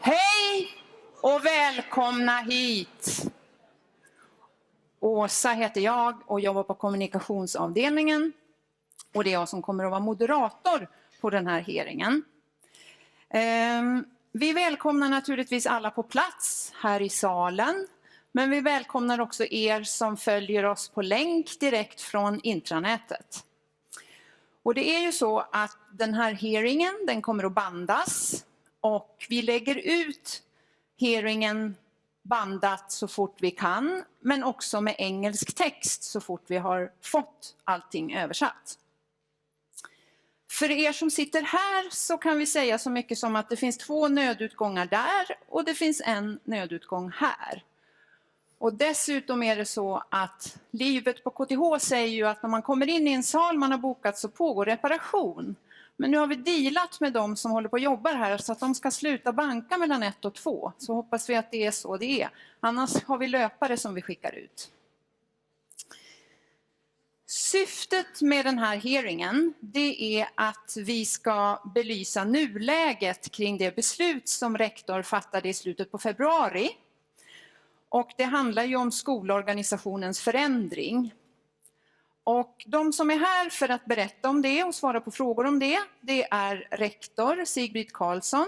Hej och välkomna hit! Åsa heter jag och jobbar på kommunikationsavdelningen. Och det är jag som kommer att vara moderator på den här hearingen. Vi välkomnar naturligtvis alla på plats här i salen. Men vi välkomnar också er som följer oss på länk direkt från intranätet. Och det är ju så att den här hearingen, den kommer att bandas. Och vi lägger ut hearingen bandat så fort vi kan, men också med engelsk text så fort vi har fått allting översatt. För er som sitter här så kan vi säga så mycket som att det finns 2 nödutgångar där och det finns en nödutgång här. Och dessutom är det så att livet på KTH säger ju att när man kommer in i en sal man har bokat så pågår reparation. Men nu har vi dealat med dem som håller på och jobbar här så att de ska sluta banka mellan 1 och 2. Så hoppas vi att det är så det är. Annars har vi löpare som vi skickar ut. Syftet med den här hearingen, det är att vi ska belysa nuläget kring det beslut som rektor fattade i slutet på februari. Och det handlar ju om skolorganisationens förändring. Och de som är här för att berätta om det och svara på frågor om det, det är rektor Sigrid Karlsson.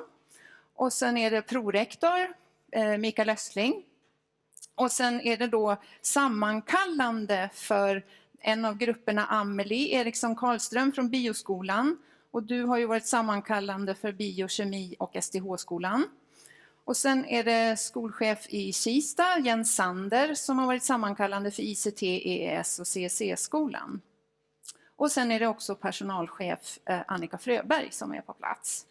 Och sen är det prorektor Mikael Östling. Och sen är det då sammankallande för en av grupperna Amelie Eriksson Karlström från bioskolan. Och du har ju varit sammankallande för biokemi och STH-skolan. Och sen är det skolchef i Kista, Jens Sander, som har varit sammankallande för ICT, EES och CSC-skolan. Och sen är det också personalchef Annika Fröberg som är på plats.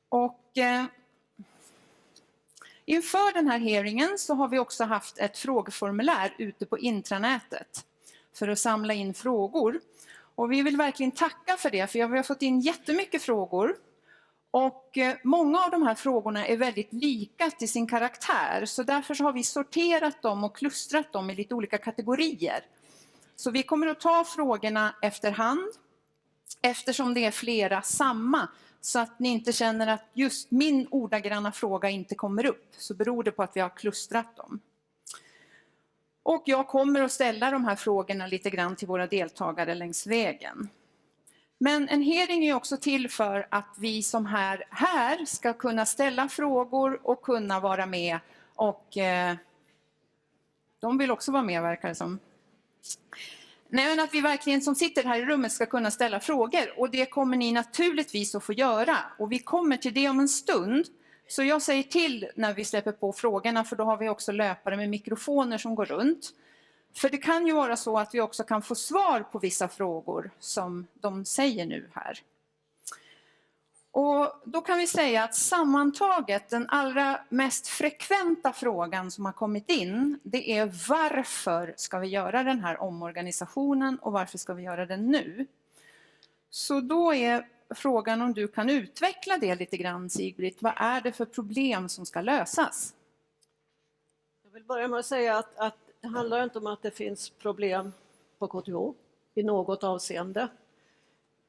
Och inför den här hearingen så har vi också haft ett frågeformulär ute på intranätet för att samla in frågor. Och vi vill verkligen tacka för det, för vi har fått in jättemycket frågor. Och många av de här frågorna är väldigt lika till sin karaktär, så därför så har vi sorterat dem och klustrat dem i lite olika kategorier. Så vi kommer att ta frågorna efterhand eftersom det är flera samma, så att ni inte känner att just min ordagranna fråga inte kommer upp, så beror det på att vi har klustrat dem. Och jag kommer att ställa de här frågorna lite grann till våra deltagare längs vägen. Men en hearing är också till för att vi som här ska kunna ställa frågor och kunna vara med. Och de vill också vara med, verkar det som. Nej, men att vi verkligen som sitter här i rummet ska kunna ställa frågor. Och det kommer ni naturligtvis att få göra. Och vi kommer till det om en stund. Så jag säger till när vi släpper på frågorna, för då har vi också löpare med mikrofoner som går runt. För det kan ju vara så att vi också kan få svar på vissa frågor som de säger nu här. Och då kan vi säga att sammantaget den allra mest frekventa frågan som har kommit in, det är varför ska vi göra den här omorganisationen och varför ska vi göra den nu? Så då är frågan om du kan utveckla det lite grann, Sigrid. Vad är det för problem som ska lösas? Jag vill börja med att säga att det handlar inte om att det finns problem på KTH i något avseende.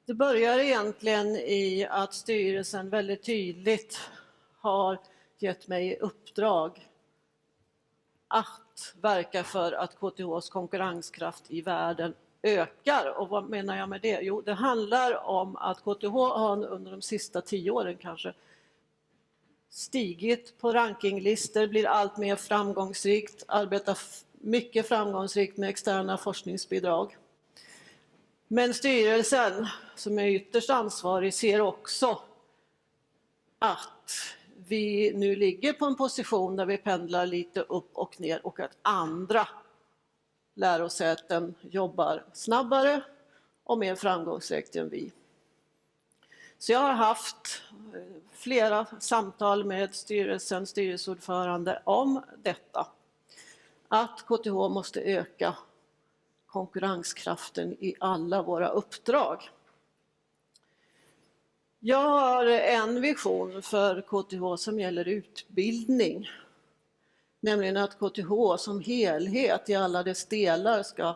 Det börjar egentligen i att styrelsen väldigt tydligt har gett mig i uppdrag att verka för att KTHs konkurrenskraft i världen ökar. Och vad menar jag med det? Jo, det handlar om att KTH har under de sista 10 åren kanske stigit på rankinglistor, blir allt mer framgångsrikt, arbetar mycket framgångsrikt med externa forskningsbidrag. Men styrelsen, som är ytterst ansvarig, ser också att vi nu ligger på en position där vi pendlar lite upp och ner och att andra lärosäten jobbar snabbare och mer framgångsrikt än vi. Så jag har haft flera samtal med styrelseordförande om detta. Att KTH måste öka konkurrenskraften i alla våra uppdrag. Jag har en vision för KTH som gäller utbildning. Nämligen att KTH som helhet i alla dess delar ska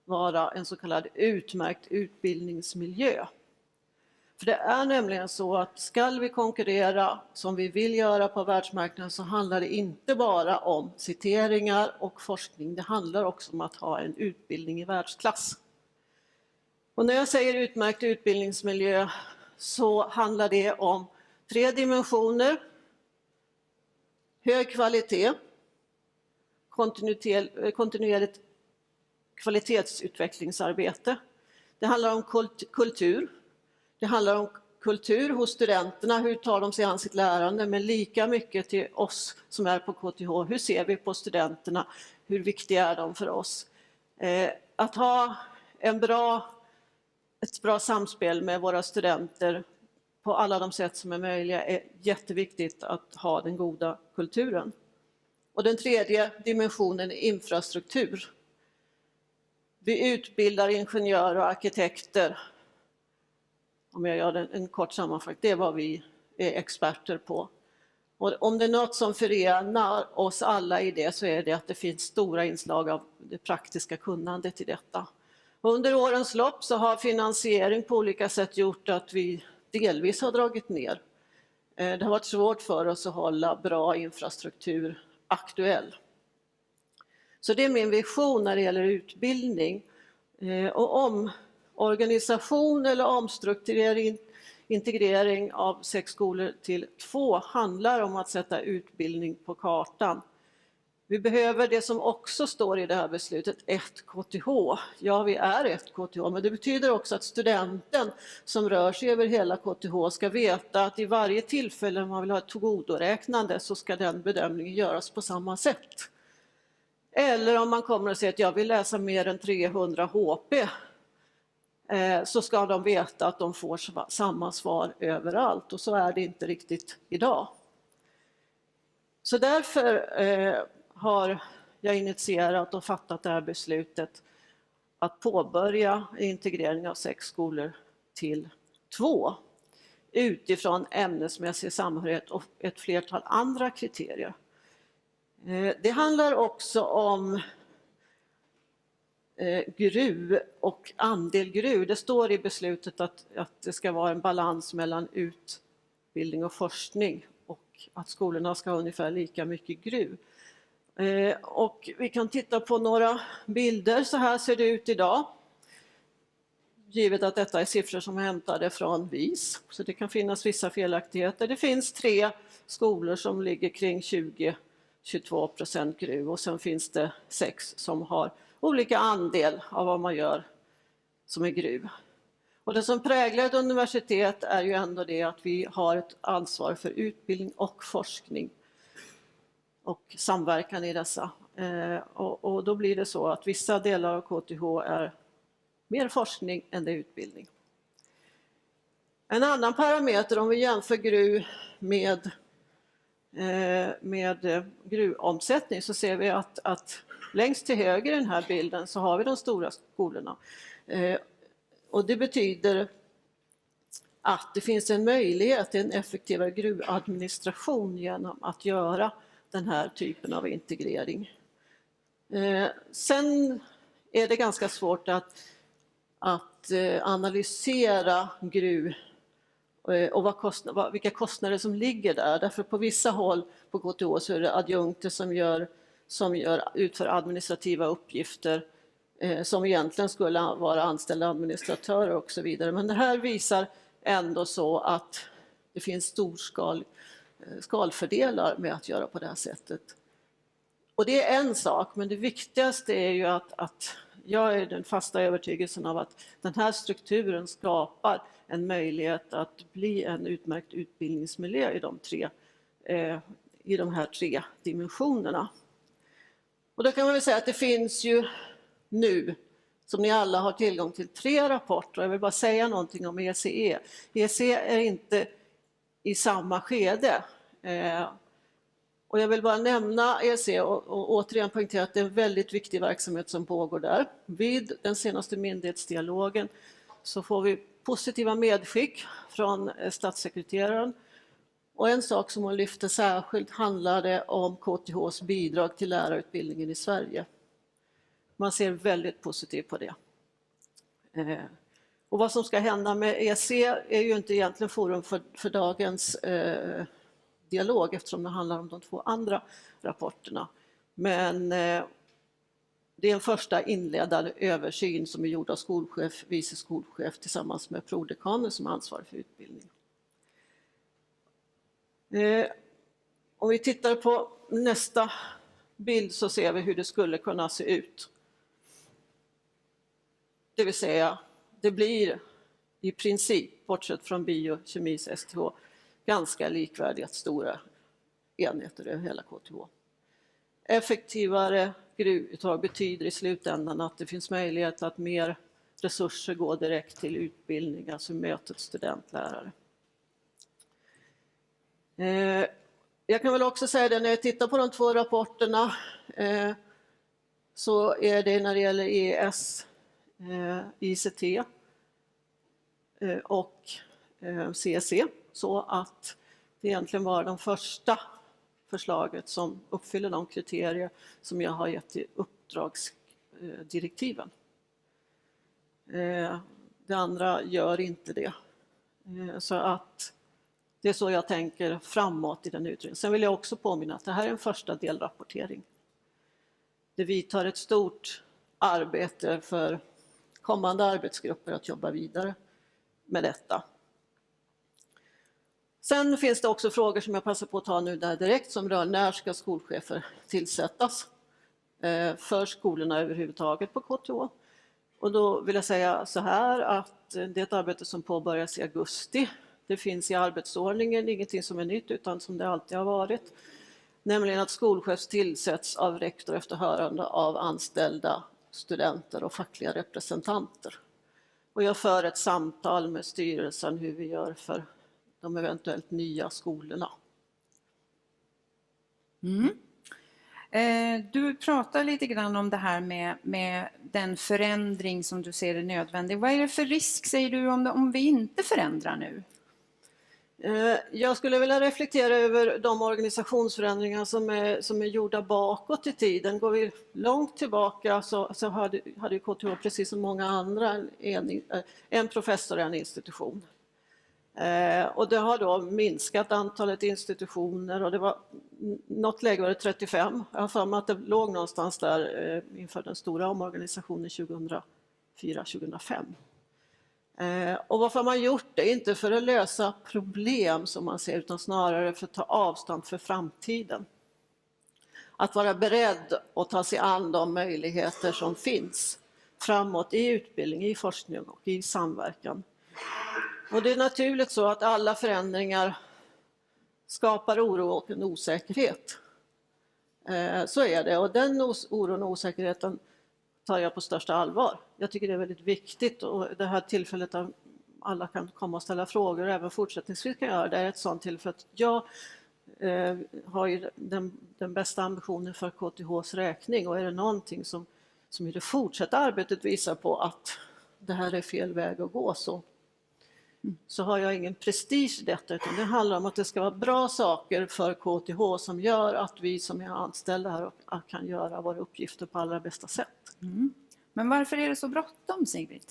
vara en så kallad utmärkt utbildningsmiljö. För det är nämligen så att ska vi konkurrera som vi vill göra på världsmarknaden så handlar det inte bara om citeringar och forskning. Det handlar också om att ha en utbildning i världsklass. Och när jag säger utmärkt utbildningsmiljö så handlar det om 3 dimensioner. Hög kvalitet, kontinuerligt kvalitetsutvecklingsarbete. Det handlar om kultur. Det handlar om kultur hos studenterna, hur tar de sig an sitt lärande, men lika mycket till oss som är på KTH. Hur ser vi på studenterna? Hur viktiga är de för oss? Att ha ett bra samspel med våra studenter på alla de sätt som är möjliga är jätteviktigt att ha den goda kulturen. Och den 3:e dimensionen är infrastruktur. Vi utbildar ingenjörer och arkitekter. Om jag gör en kort sammanfattning, det är vad vi är experter på. Och om det är något som förenar oss alla i det så är det att det finns stora inslag av det praktiska kunnandet i detta. Och under årens lopp så har finansiering på olika sätt gjort att vi delvis har dragit ner. Det har varit svårt för oss att hålla bra infrastruktur aktuell. Så det är min vision när det gäller utbildning. Och omorganisation eller omstrukturering, integrering av 6 skolor till 2 handlar om att sätta utbildning på kartan. Vi behöver det som också står i det här beslutet, ett KTH. Ja, vi är ett KTH, men det betyder också att studenten som rör sig över hela KTH ska veta att i varje tillfälle man vill ha ett tillgodoräknande så ska den bedömningen göras på samma sätt. Eller om man kommer och säger att jag vill läsa mer än 300 HP så ska de veta att de får samma svar överallt, och så är det inte riktigt idag. Så därför har jag initierat och fattat det här beslutet att påbörja integrering av 6 skolor till 2 utifrån ämnesmässig samhörighet och ett flertal andra kriterier. Det handlar också om GRU och andel GRU. Det står i beslutet att det ska vara en balans mellan utbildning och forskning och att skolorna ska ha ungefär lika mycket GRU. Och vi kan titta på några bilder. Så här ser det ut idag. Givet att detta är siffror som är hämtade från VIS, så det kan finnas vissa felaktigheter. Det finns 3 skolor som ligger kring 20-22% GRU och sen finns det 6 som har olika andel av vad man gör som är GRU. Och det som präglar ett universitet är ju ändå det att vi har ett ansvar för utbildning och forskning och samverkan i dessa. Och då blir det så att vissa delar av KTH är mer forskning än det är utbildning. En annan parameter om vi jämför GRU med GRU-omsättning så ser vi att längst till höger i den här bilden så har vi de stora skolorna. Och det betyder att det finns en möjlighet till en effektivare GRU-administration genom att göra den här typen av integrering. Sen är det ganska svårt att analysera GRU och vilka kostnader som ligger där. Därför på vissa håll på KTH så är det adjunkter som utför administrativa uppgifter som egentligen skulle vara anställda administratörer och så vidare. Men det här visar ändå så att det finns skalfördelar med att göra på det här sättet. Och det är en sak, men det viktigaste är ju att jag är den fasta övertygelsen av att den här strukturen skapar en möjlighet att bli en utmärkt utbildningsmiljö i de här 3 dimensionerna. Och då kan man väl säga att det finns ju nu, som ni alla har tillgång till, 3 rapporter. Jag vill bara säga någonting om ECE. ECE är inte i samma skede. Och jag vill bara nämna ECE och återigen poängtera att det är en väldigt viktig verksamhet som pågår där. Vid den senaste myndighetsdialogen så får vi positiva medskick från statssekreteraren. Och en sak som hon lyfte särskilt handlade om KTHs bidrag till lärarutbildningen i Sverige. Man ser väldigt positivt på det. Och vad som ska hända med EC är ju inte egentligen forum för dagens dialog, eftersom det handlar om de 2 andra rapporterna. Men det är en första inledande översyn som är gjord av skolchef, vice skolchef tillsammans med prodekanen som är ansvarig för utbildning. Om vi tittar på nästa bild så ser vi hur det skulle kunna se ut. Det vill säga, det blir i princip, bortsett från bio, kemis, STH, ganska likvärdiga stora enheter över hela KTH. Effektivare gruvuttag betyder i slutändan att det finns möjlighet att mer resurser går direkt till utbildning, alltså mötet studentlärare. Jag kan väl också säga det, när jag tittar på de 2 rapporterna så är det när det gäller EES, ICT och CEC så att det egentligen var de första förslaget som uppfyller de kriterier som jag har gett i uppdragsdirektiven. Det andra gör inte det. Så att det är så jag tänker framåt i den utredningen. Sen vill jag också påminna att det här är en första delrapportering. Det vidtar ett stort arbete för kommande arbetsgrupper att jobba vidare med detta. Sen finns det också frågor som jag passar på att ta nu där direkt som rör när ska skolchefer tillsättas för skolorna överhuvudtaget på KTH. Och då vill jag säga så här att det är ett arbete som påbörjas i augusti. Det finns i arbetsordningen ingenting som är nytt utan som det alltid har varit. Nämligen att skolchef tillsätts av rektor efter hörande av anställda studenter och fackliga representanter. Och jag för ett samtal med styrelsen hur vi gör för de eventuellt nya skolorna. Du pratar lite grann om det här med den förändring som du ser är nödvändig. Vad är det för risk, säger du, om vi inte förändrar nu? Jag skulle vilja reflektera över de organisationsförändringar som är gjorda bakåt i tiden. Går vi långt tillbaka så hade KTH precis som många andra en professor i en institution. Och det har då minskat antalet institutioner och det var något läge var det 35. Jag har för mig att det låg någonstans där inför den stora omorganisationen 2004-2005. Och varför har man gjort det? Inte för att lösa problem som man ser utan snarare för att ta avstånd för framtiden. Att vara beredd att ta sig an de möjligheter som finns framåt i utbildning, i forskning och i samverkan. Och det är naturligt så att alla förändringar skapar oro och en osäkerhet. Så är det och den oron och osäkerheten tar jag på största allvar. Jag tycker det är väldigt viktigt och det här tillfället där alla kan komma och ställa frågor och även fortsättningsvis kan göra det är ett sådant tillfälle att jag har ju den bästa ambitionen för KTHs räkning och är det någonting som i det fortsatta arbetet visar på att det här är fel väg att gå så har jag ingen prestige i detta utan det handlar om att det ska vara bra saker för KTH som gör att vi som är anställda här kan göra våra uppgifter på allra bästa sätt. Men varför är det så bråttom, Sigrid?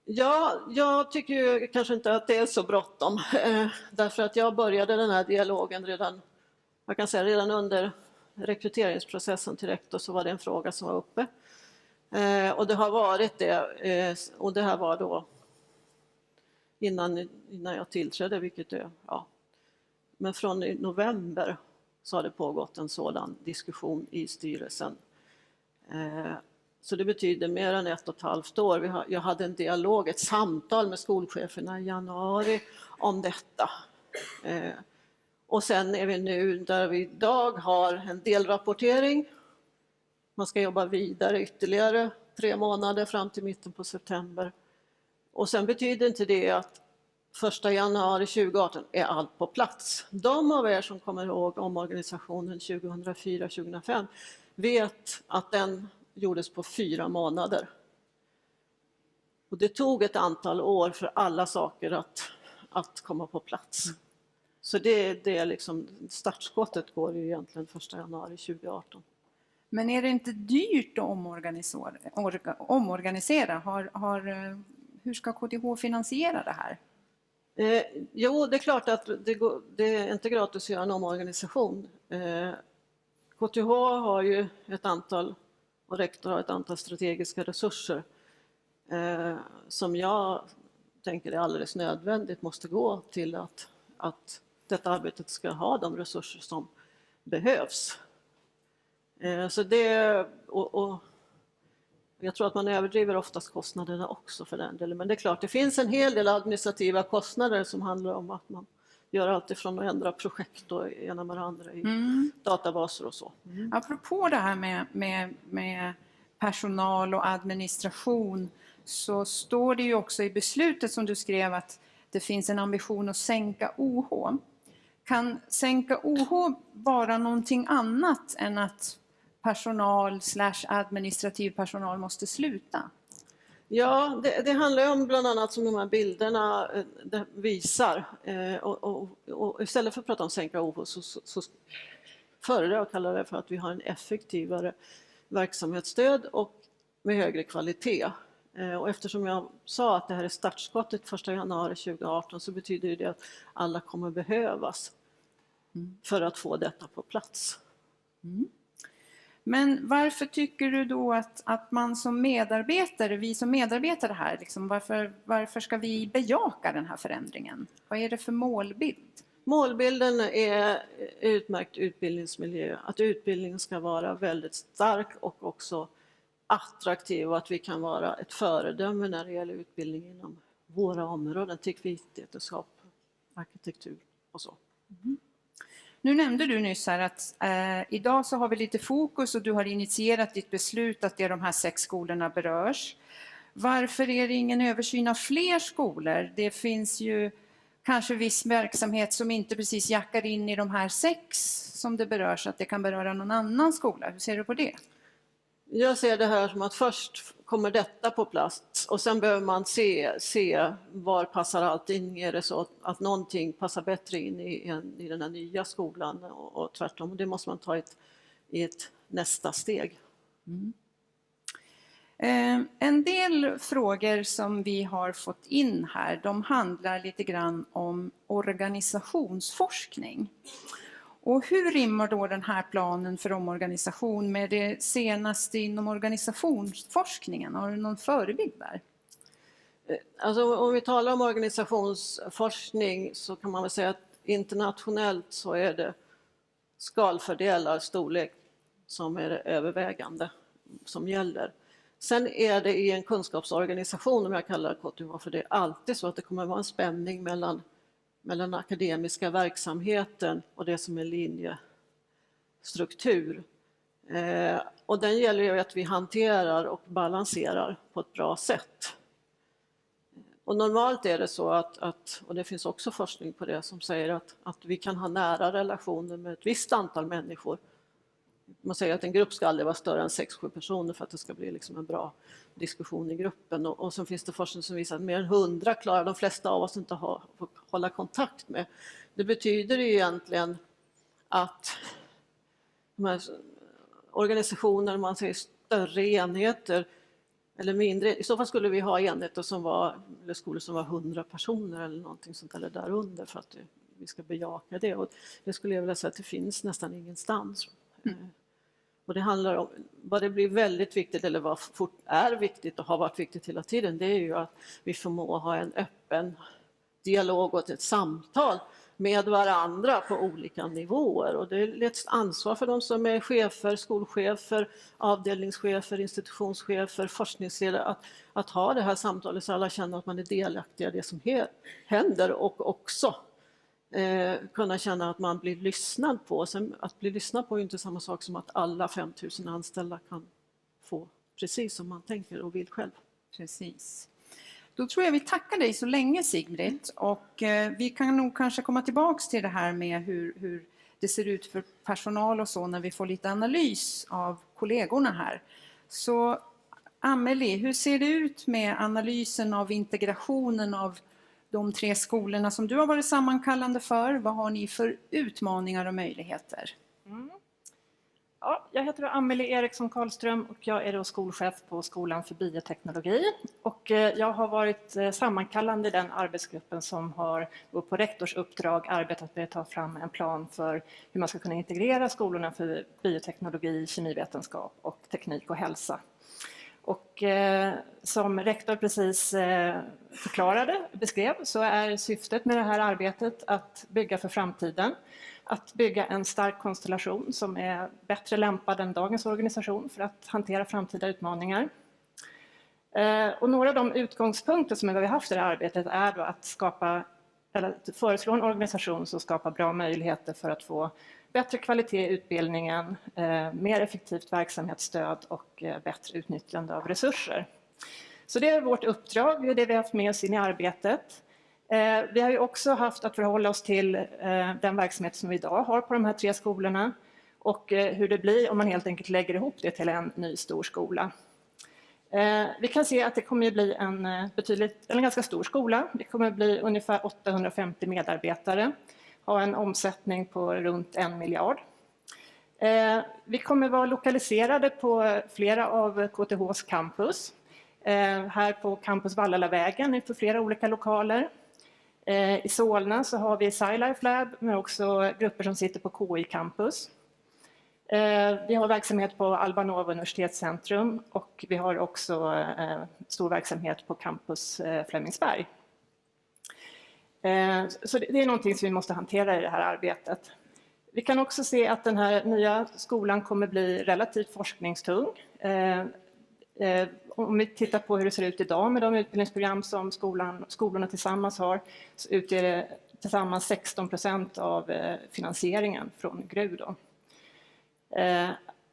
Ja, jag tycker ju kanske inte att det är så bråttom därför att jag började den här dialogen redan under rekryteringsprocessen till rektor så var det en fråga som var uppe och det har varit det och det här var då innan jag tillträdde, vilket är, men från november så har det pågått en sådan diskussion i styrelsen. Så det betyder mer än 1,5 år. Jag hade en dialog, ett samtal med skolcheferna i januari om detta. Och sen är vi nu där vi idag har en delrapportering. Man ska jobba vidare ytterligare 3 månader fram till mitten på september. Och sen betyder inte det att 1 januari 2018 är allt på plats. De av er som kommer ihåg omorganisationen 2004-2005 vet att den gjordes på 4 månader. Och det tog ett antal år för alla saker att komma på plats. Så det är liksom, startskottet går ju egentligen 1 januari 2018. Men är det inte dyrt att omorganisera? hur ska KTH finansiera det här? Jo, det är klart att det är inte gratis att göra en omorganisation. KTH har ju ett antal, och rektor har ett antal strategiska resurser som jag tänker är alldeles nödvändigt måste gå till att detta arbetet ska ha de resurser som behövs. Så det, och jag tror att man överdriver oftast kostnaderna också för den delen. Men det är klart, det finns en hel del administrativa kostnader som handlar om att man gör allt ifrån att ändra projekt och ena med det andra i databaser och så. Apropå det här med personal och administration, så står det ju också i beslutet som du skrev att det finns en ambition att sänka OH. Kan sänka OH vara någonting annat än att personal / administrativ personal måste sluta? Ja, det handlar om bland annat som de här bilderna visar. Och istället för att prata om sänka OH så föredrar jag att kalla det för att vi har en effektivare verksamhetsstöd och med högre kvalitet. Och eftersom jag sa att det här är startskottet 1 januari 2018 så betyder det att alla kommer behövas för att få detta på plats. Men varför tycker du då att man som medarbetare, vi som medarbetare här, liksom, varför ska vi bejaka den här förändringen? Vad är det för målbild? Målbilden är utmärkt utbildningsmiljö, att utbildningen ska vara väldigt stark och också attraktiv och att vi kan vara ett föredöme när det gäller utbildning inom våra områden, teknikvetenskap, arkitektur och så. Nu nämnde du nyss här att idag så har vi lite fokus och du har initierat ditt beslut att det är de här 6 skolorna berörs. Varför är det ingen översyn av fler skolor? Det finns ju kanske viss verksamhet som inte precis jackar in i de här 6 som det berörs, att det kan beröra någon annan skola. Hur ser du på det? Jag ser det här som att först kommer detta på plats och sen behöver man se var passar allt in. Är det så att någonting passar bättre in i den här nya skolan och tvärtom. Det måste man ta i ett nästa steg. En del frågor som vi har fått in här, de handlar lite grann om organisationsforskning. Och hur rimmar då den här planen för omorganisation med det senaste inom organisationsforskningen? Har du någon förebild där? Alltså, om vi talar om organisationsforskning så kan man väl säga att internationellt så är det skalfördelar, storlek som är det övervägande som gäller. Sen är det i en kunskapsorganisation, om jag kallar det KTH, för det är alltid så att det kommer att vara en spänning mellan den akademiska verksamheten och det som är linjestruktur. Och den gäller ju att vi hanterar och balanserar på ett bra sätt. Och normalt är det så att och det finns också forskning på det som säger att vi kan ha nära relationer med ett visst antal människor. Man säger att en grupp ska aldrig vara större än 6-7 personer för att det ska bli liksom en bra diskussion i gruppen. Och så finns det forskning som visar att mer än 100 klarar de flesta av oss inte att hålla kontakt med. Det betyder ju egentligen att de här organisationer, man säger större enheter eller mindre, i så fall skulle vi ha enheter eller skolor som var 100 personer eller någonting sånt eller därunder för att vi ska bejaka det. Och det skulle jag vilja säga att det finns nästan ingenstans. Och det handlar om, vad det blir väldigt viktigt eller vad är viktigt och har varit viktigt hela tiden, det är ju att vi förmår ha en öppen dialog och ett samtal med varandra på olika nivåer. Och det är ett ansvar för de som är chefer, skolchefer, avdelningschefer, institutionschefer, forskningsledare att ha det här samtalet så alla känner att man är delaktiga i det som händer och också kunna känna att man blir lyssnad på. Sen, att bli lyssnad på är inte samma sak som att alla 5000 anställda kan få precis som man tänker och vill själv. Precis. Då tror jag vi tackar dig så länge, Sigbritt, och vi kan nog kanske komma tillbaks till det här med hur det ser ut för personal och så när vi får lite analys av kollegorna här. Så Amelie, hur ser det ut med analysen av integrationen av de 3 skolorna som du har varit sammankallande för? Vad har ni för utmaningar och möjligheter? Ja, jag heter Amelie Eriksson Karlström och jag är då skolchef på Skolan för bioteknologi. Och jag har varit sammankallande i den arbetsgruppen som har på rektors uppdrag arbetat med att ta fram en plan för hur man ska kunna integrera skolorna för bioteknologi, kemivetenskap och teknik och hälsa. Och som rektor precis beskrev, så är syftet med det här arbetet att bygga för framtiden. Att bygga en stark konstellation som är bättre lämpad än dagens organisation för att hantera framtida utmaningar. Och några av de utgångspunkter som vi har haft i det här arbetet är då att föreslå en organisation som skapar bra möjligheter för att få bättre kvalitet i utbildningen, mer effektivt verksamhetsstöd och bättre utnyttjande av resurser. Så det är vårt uppdrag, det är det vi har haft med oss in i arbetet. Vi har ju också haft att förhålla oss till den verksamhet som vi idag har på de här 3 skolorna och hur det blir om man helt enkelt lägger ihop det till en ny stor skola. Vi kan se att det kommer att bli en ganska stor skola. Det kommer att bli ungefär 850 medarbetare, ha en omsättning på runt 1 miljard. Vi kommer att vara lokaliserade på flera av KTHs campus. Här på campus Vallalavägen för flera olika lokaler. I Solna så har vi SciLife Lab men också grupper som sitter på KI campus. Vi har verksamhet på Alba Nova Universitetscentrum och vi har också stor verksamhet på campus Flemingsberg. Så det är någonting som vi måste hantera i det här arbetet. Vi kan också se att den här nya skolan kommer bli relativt forskningstung. Om vi tittar på hur det ser ut idag med de utbildningsprogram som skolorna tillsammans har, så utgör det tillsammans 16% av finansieringen från GRU.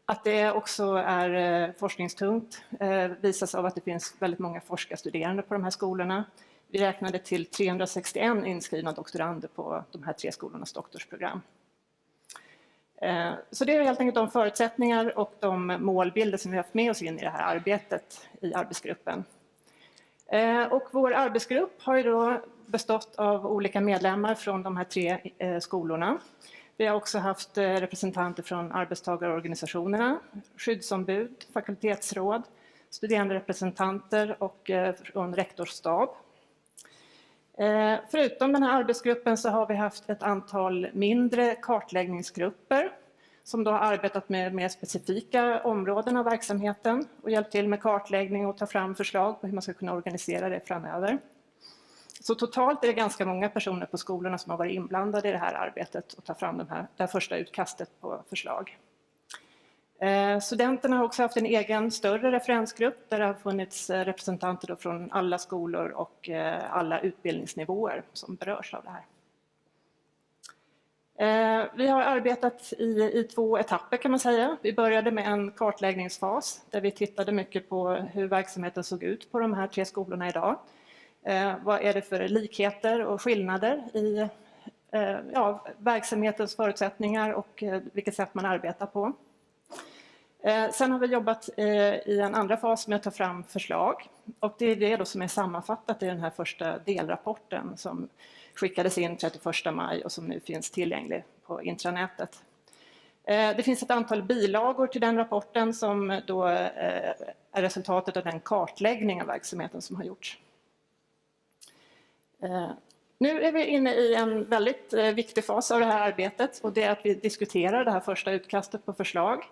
Att det också är forskningstungt visas av att det finns väldigt många forskarstuderande på de här skolorna. Vi räknade till 361 inskrivna doktorander på de här 3 skolornas doktorsprogram. Så det är helt enkelt de förutsättningar och de målbilder som vi har haft med oss in i det här arbetet i arbetsgruppen. Och vår arbetsgrupp har ju då bestått av olika medlemmar från de här 3 skolorna. Vi har också haft representanter från arbetstagarorganisationerna, skyddsombud, fakultetsråd, studeranderepresentanter och från rektorsstab. Förutom den här arbetsgruppen så har vi haft ett antal mindre kartläggningsgrupper som då har arbetat med mer specifika områden av verksamheten och hjälpt till med kartläggning och ta fram förslag på hur man ska kunna organisera det framöver. Så totalt är det ganska många personer på skolorna som har varit inblandade i det här arbetet och ta fram det här första utkastet på förslag. Studenterna har också haft en egen större referensgrupp där det har funnits representanter från alla skolor och alla utbildningsnivåer som berörs av det här. Vi har arbetat i 2 etapper kan man säga. Vi började med en kartläggningsfas där vi tittade mycket på hur verksamheten såg ut på de här 3 skolorna idag. Vad är det för likheter och skillnader i verksamhetens förutsättningar och vilket sätt man arbetar på. Sen har vi jobbat i en andra fas med att ta fram förslag och det är det då som är sammanfattat i den här första delrapporten som skickades in 31 maj och som nu finns tillgänglig på intranätet. Det finns ett antal bilagor till den rapporten som då är resultatet av den kartläggning av verksamheten som har gjorts. Nu är vi inne i en väldigt viktig fas av det här arbetet och det är att vi diskuterar det här första utkastet på förslag.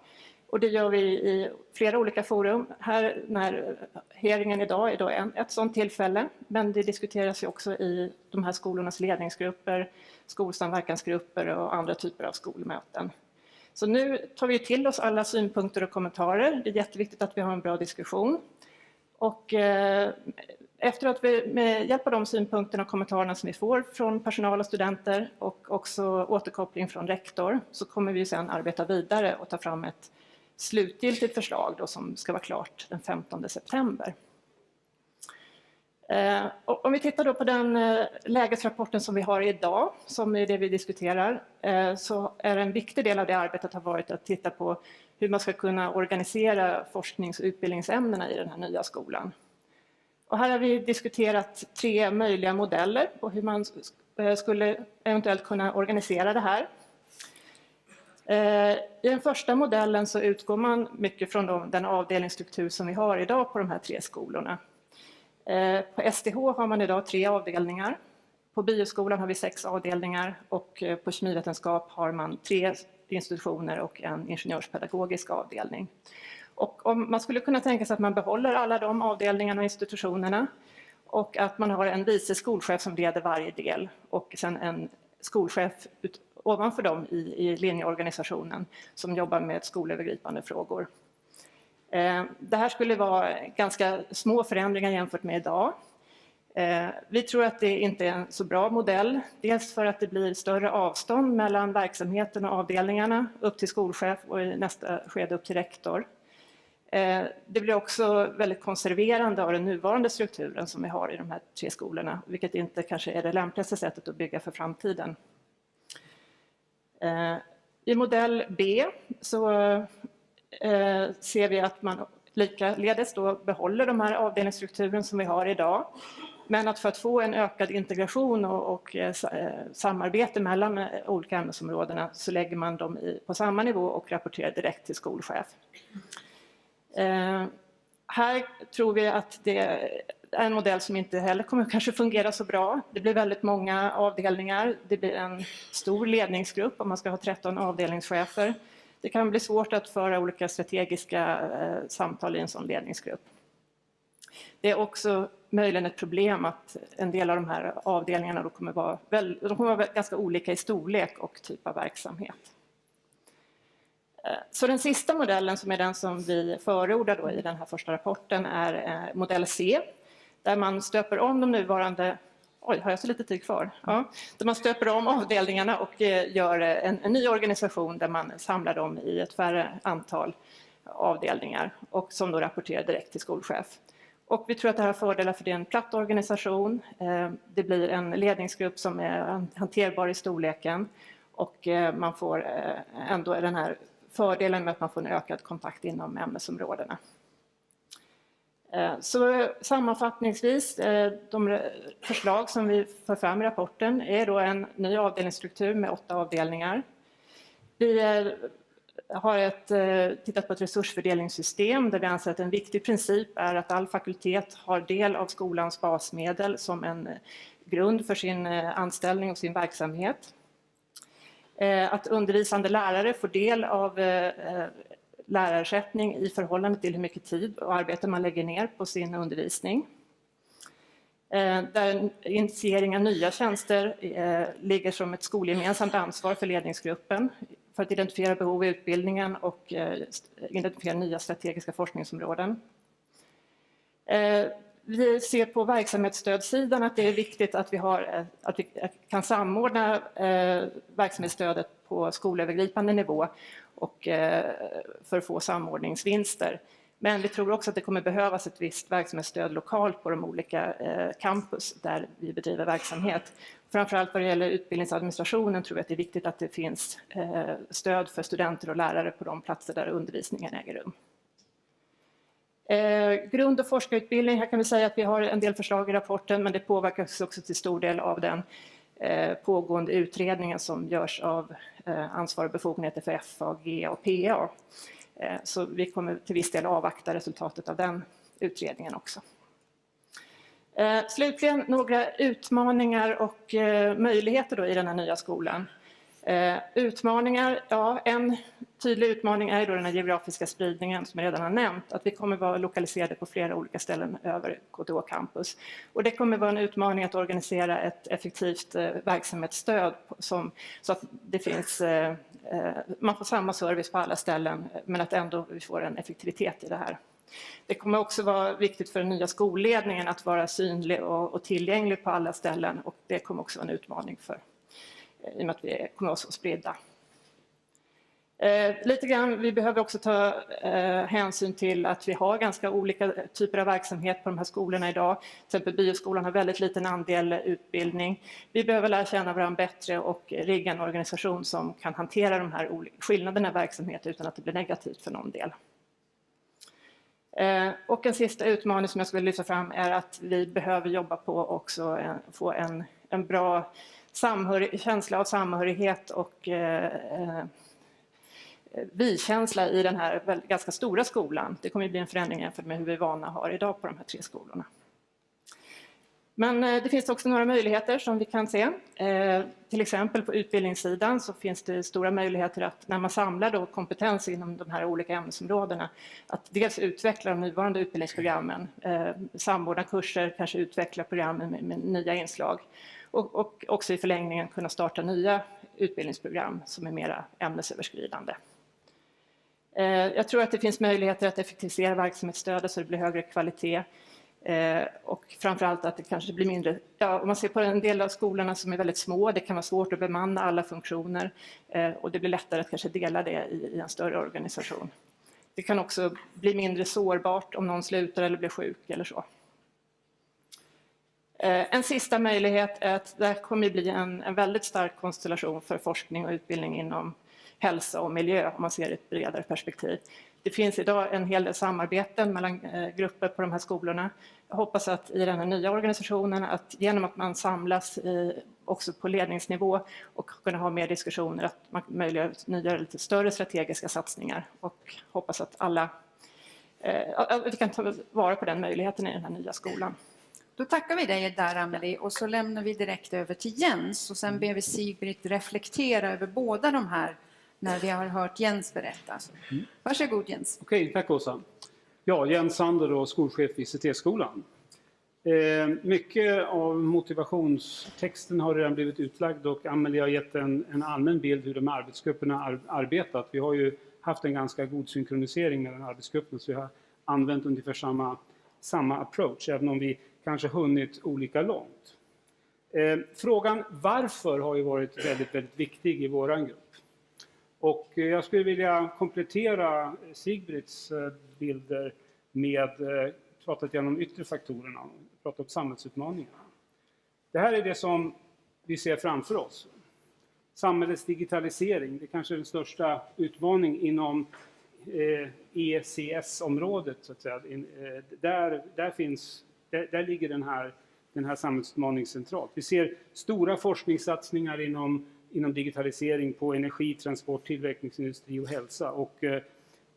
Och det gör vi i flera olika forum. Här, när hearingen idag är då ett sådant tillfälle, men det diskuteras ju också i de här skolornas ledningsgrupper, skolsamverkansgrupper och andra typer av skolmöten. Så nu tar vi till oss alla synpunkter och kommentarer. Det är jätteviktigt att vi har en bra diskussion. Och efter att vi med hjälp av de synpunkterna och kommentarerna som vi får från personal och studenter och också återkoppling från rektor så kommer vi sedan arbeta vidare och ta fram ett slutgiltigt förslag då som ska vara klart den 15 september. Om vi tittar då på den lägesrapporten som vi har idag, som är det vi diskuterar, så är en viktig del av det arbetet har varit att titta på hur man ska kunna organisera forsknings- och utbildningsämnena i den här nya skolan. Och här har vi diskuterat 3 möjliga modeller på hur man skulle eventuellt kunna organisera det här. I den första modellen så utgår man mycket från den avdelningsstruktur som vi har idag på de här 3 skolorna. På STH har man idag 3 avdelningar. På bioskolan har vi 6 avdelningar och på kemivetenskap har man 3 institutioner och en ingenjörspedagogisk avdelning. Och om man skulle kunna tänka sig att man behåller alla de avdelningarna och institutionerna och att man har en vice skolchef som leder varje del och sen en skolchef ovanför dem i linjeorganisationen som jobbar med skolövergripande frågor. Det här skulle vara ganska små förändringar jämfört med idag. Vi tror att det inte är en så bra modell, dels för att det blir större avstånd mellan verksamheten och avdelningarna upp till skolchef och i nästa skede upp till rektor. Det blir också väldigt konserverande av den nuvarande strukturen som vi har i de här 3 skolorna, vilket inte kanske är det lämpligaste sättet att bygga för framtiden. I modell B så ser vi att man likaledes då behåller de här avdelningsstrukturen som vi har idag. Men att för att få en ökad integration och samarbete mellan olika ämnesområdena så lägger man dem på samma nivå och rapporterar direkt till skolchef. Här tror vi att det är en modell som inte heller kommer kanske fungera så bra. Det blir väldigt många avdelningar, det blir en stor ledningsgrupp om man ska ha 13 avdelningschefer. Det kan bli svårt att föra olika strategiska samtal i en sån ledningsgrupp. Det är också möjligen ett problem att en del av de här avdelningarna då kommer vara ganska olika i storlek och typ av verksamhet. Så den sista modellen som är den som vi förordar då i den här första rapporten är modell C, där man stöper om de nuvarande, har jag så lite tid kvar? Ja, där man stöper om avdelningarna och gör en ny organisation där man samlar dem i ett färre antal avdelningar och som då rapporterar direkt till skolchef. Och vi tror att det här har fördelar för det är en platt organisation, det blir en ledningsgrupp som är hanterbar i storleken och man får ändå den här fördelen med att man får en ökad kontakt inom ämnesområdena. Så sammanfattningsvis, de förslag som vi för fram i rapporten är då en ny avdelningsstruktur med 8 avdelningar. Vi har tittat på ett resursfördelningssystem där vi anser att en viktig princip är att all fakultet har del av skolans basmedel som en grund för sin anställning och sin verksamhet. Att undervisande lärare får del av lärarersättning i förhållande till hur mycket tid och arbete man lägger ner på sin undervisning. Där initiering av nya tjänster ligger som ett skolgemensamt ansvar för ledningsgruppen för att identifiera behov i utbildningen och identifiera nya strategiska forskningsområden. Vi ser på verksamhetsstödsidan att det är viktigt att vi kan samordna verksamhetsstödet på skolövergripande nivå och för att få samordningsvinster. Men vi tror också att det kommer behövas ett visst verksamhetsstöd lokalt på de olika campus där vi bedriver verksamhet. Framförallt vad det gäller utbildningsadministrationen tror vi att det är viktigt att det finns stöd för studenter och lärare på de platser där undervisningen äger rum. Grund- och forskarutbildning, här kan vi säga att vi har en del förslag i rapporten men det påverkas också till stor del av den pågående utredningen som görs av ansvar och befogenheter för FAG och PA. Så vi kommer till viss del avvakta resultatet av den utredningen också. Slutligen några utmaningar och möjligheter då i den här nya skolan. Utmaningar, ja, en tydlig utmaning är då den här geografiska spridningen som jag redan har nämnt, att vi kommer vara lokaliserade på flera olika ställen över KTH campus. Och det kommer vara en utmaning att organisera ett effektivt verksamhetsstöd så att det finns, man får samma service på alla ställen men att ändå vi får en effektivitet i det här. Det kommer också vara viktigt för den nya skolledningen att vara synlig och tillgänglig på alla ställen och det kommer också vara en utmaning för i och med att vi kommer att vara så spridda. Lite grann, vi behöver också ta hänsyn till att vi har ganska olika typer av verksamhet på de här skolorna idag. Till exempel bioskolan har väldigt liten andel utbildning. Vi behöver lära känna varandra bättre och rigga en organisation som kan hantera de här skillnaderna i verksamhet utan att det blir negativt för någon del. Och en sista utmaning som jag skulle lyfta fram är att vi behöver jobba på också få en bra känsla av samhörighet och vi-känsla i den här ganska stora skolan. Det kommer att bli en förändring jämfört med hur vi vana har idag på de här 3 skolorna. Men det finns också några möjligheter som vi kan se. Till exempel på utbildningssidan så finns det stora möjligheter att när man samlar då kompetens inom de här olika ämnesområdena, att dels utveckla de nuvarande utbildningsprogrammen, samordna kurser, kanske utveckla programmen med nya inslag och också i förlängningen kunna starta nya utbildningsprogram som är mera ämnesöverskridande. Jag tror att det finns möjligheter att effektivisera verksamhetsstödet så det blir högre kvalitet. Och framförallt att det kanske blir mindre, om man ser på en del av skolorna som är väldigt små, det kan vara svårt att bemanna alla funktioner och det blir lättare att kanske dela det i en större organisation. Det kan också bli mindre sårbart om någon slutar eller blir sjuk eller så. En sista möjlighet är att det kommer bli en väldigt stark konstellation för forskning och utbildning inom hälsa och miljö om man ser ett bredare perspektiv. Det finns idag en hel del samarbeten mellan grupper på de här skolorna. Jag hoppas att i den här nya organisationen, att genom att man samlas också på ledningsnivå och kunna ha mer diskussioner, att man möjliggör nya lite större strategiska satsningar och hoppas att att vi kan ta vara på den möjligheten i den här nya skolan. Då tackar vi dig där, Amelie, och så lämnar vi direkt över till Jens och sen ber vi Sigbritt reflektera över båda de här när vi har hört Jens berätta. Varsågod Jens. Okej, tack Åsa. Ja, Jens Sander och skolchef i ICT-skolan. Mycket av motivationstexten har redan blivit utlagd och Amelie har gett en allmän bild hur de här arbetsgrupperna arbetat. Vi har ju haft en ganska god synkronisering mellan arbetsgrupperna så vi har använt ungefär samma approach även om vi kanske hunnit olika långt. Frågan varför har ju varit väldigt, väldigt viktig i våran grupp. Och jag skulle vilja komplettera Sigbritts bilder med pratat igenom yttre faktorerna och pratat om samhällsutmaningarna. Det här är det som vi ser framför oss. Samhällets digitalisering, det kanske är den största utmaningen inom ECS-området så att säga. Där ligger den här samhällsutmaningen centralt. Vi ser stora forskningssatsningar inom digitalisering på energi, transport, tillverkningsindustri och hälsa. Och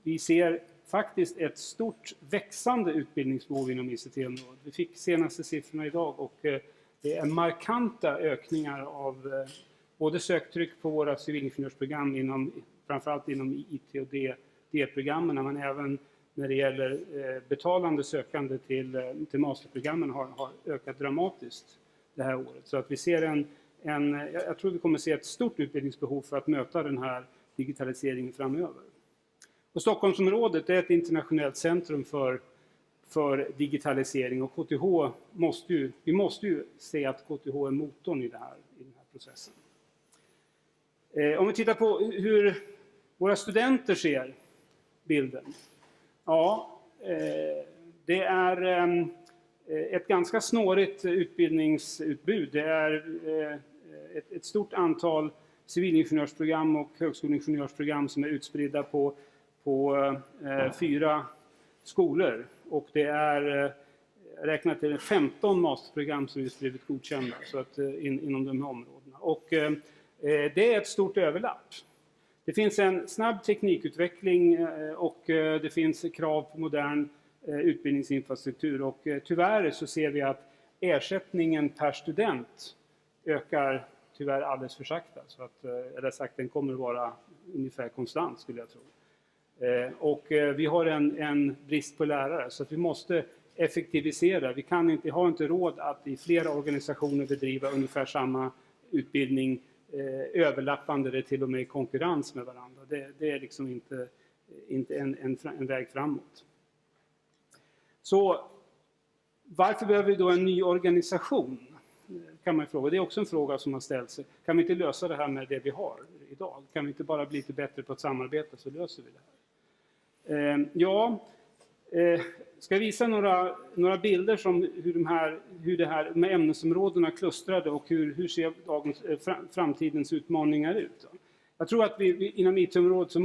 vi ser faktiskt ett stort växande utbildningsbehov inom ICT-området. Vi fick senaste siffrorna idag och det är markanta ökningar av både söktryck på våra civilingenjörsprogram framförallt inom IT och D-programmen men även när det gäller betalande sökande till masterprogrammen har ökat dramatiskt det här året. Så att vi ser jag tror vi kommer se ett stort utbildningsbehov för att möta den här digitaliseringen framöver. Och Stockholmsområdet är ett internationellt centrum för digitalisering och KTH vi måste ju se att KTH är motorn i den här processen. Om vi tittar på hur våra studenter ser bilden. Ja, det är ett ganska snårigt utbildningsutbud. Det är ett stort antal civilingenjörsprogram och högskoleingenjörsprogram som är utspridda på 4 skolor. Och det är räknat till 15 masterprogram som just blivit godkända så att, inom de här områdena. Och det är ett stort överlapp. Det finns en snabb teknikutveckling och det finns krav på modern utbildningsinfrastruktur och tyvärr så ser vi att ersättningen per student ökar tyvärr alldeles för sakta. Så att, eller sagt, den kommer att vara ungefär konstant skulle jag tro. Och vi har en brist på lärare så att vi måste effektivisera. Vi har inte råd att i flera organisationer bedriva ungefär samma utbildning överlappande eller till och med i konkurrens med varandra. Det är liksom inte en väg framåt. Så varför behöver vi då en ny organisation? Kan man fråga. Det är också en fråga som har ställts sig. Kan vi inte lösa det här med det vi har idag? Kan vi inte bara bli lite bättre på att samarbeta så löser vi det här? Ska jag visa några bilder som hur det här med ämnesområdena klustrade och hur ser framtidens utmaningar ut? Jag tror att vi inom IT-området så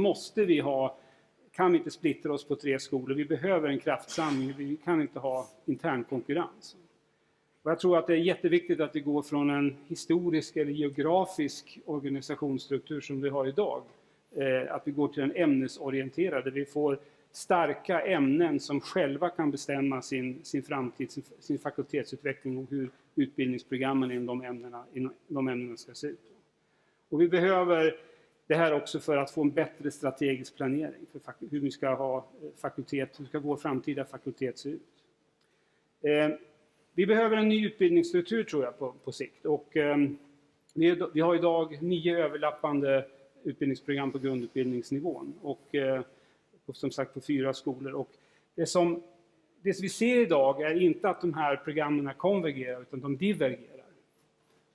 kan vi inte splittra oss på 3 skolor. Vi behöver en kraftsamling. Vi kan inte ha intern konkurrens. Och jag tror att det är jätteviktigt att vi går från en historisk eller geografisk organisationsstruktur som vi har idag att vi går till en ämnesorienterad, vi får starka ämnen som själva kan bestämma sin framtid, sin fakultetsutveckling och hur utbildningsprogrammen inom de ämnena ska se ut. Och vi behöver det här också för att få en bättre strategisk planering för hur vi ska ha fakultet, hur ska vår framtida fakultet se ut. Vi behöver en ny utbildningsstruktur tror jag på sikt. Och, vi har idag 9 överlappande utbildningsprogram på grundutbildningsnivån och som sagt på 4 skolor. Och det som vi ser idag är inte att de här programmen konvergerar utan de divergerar.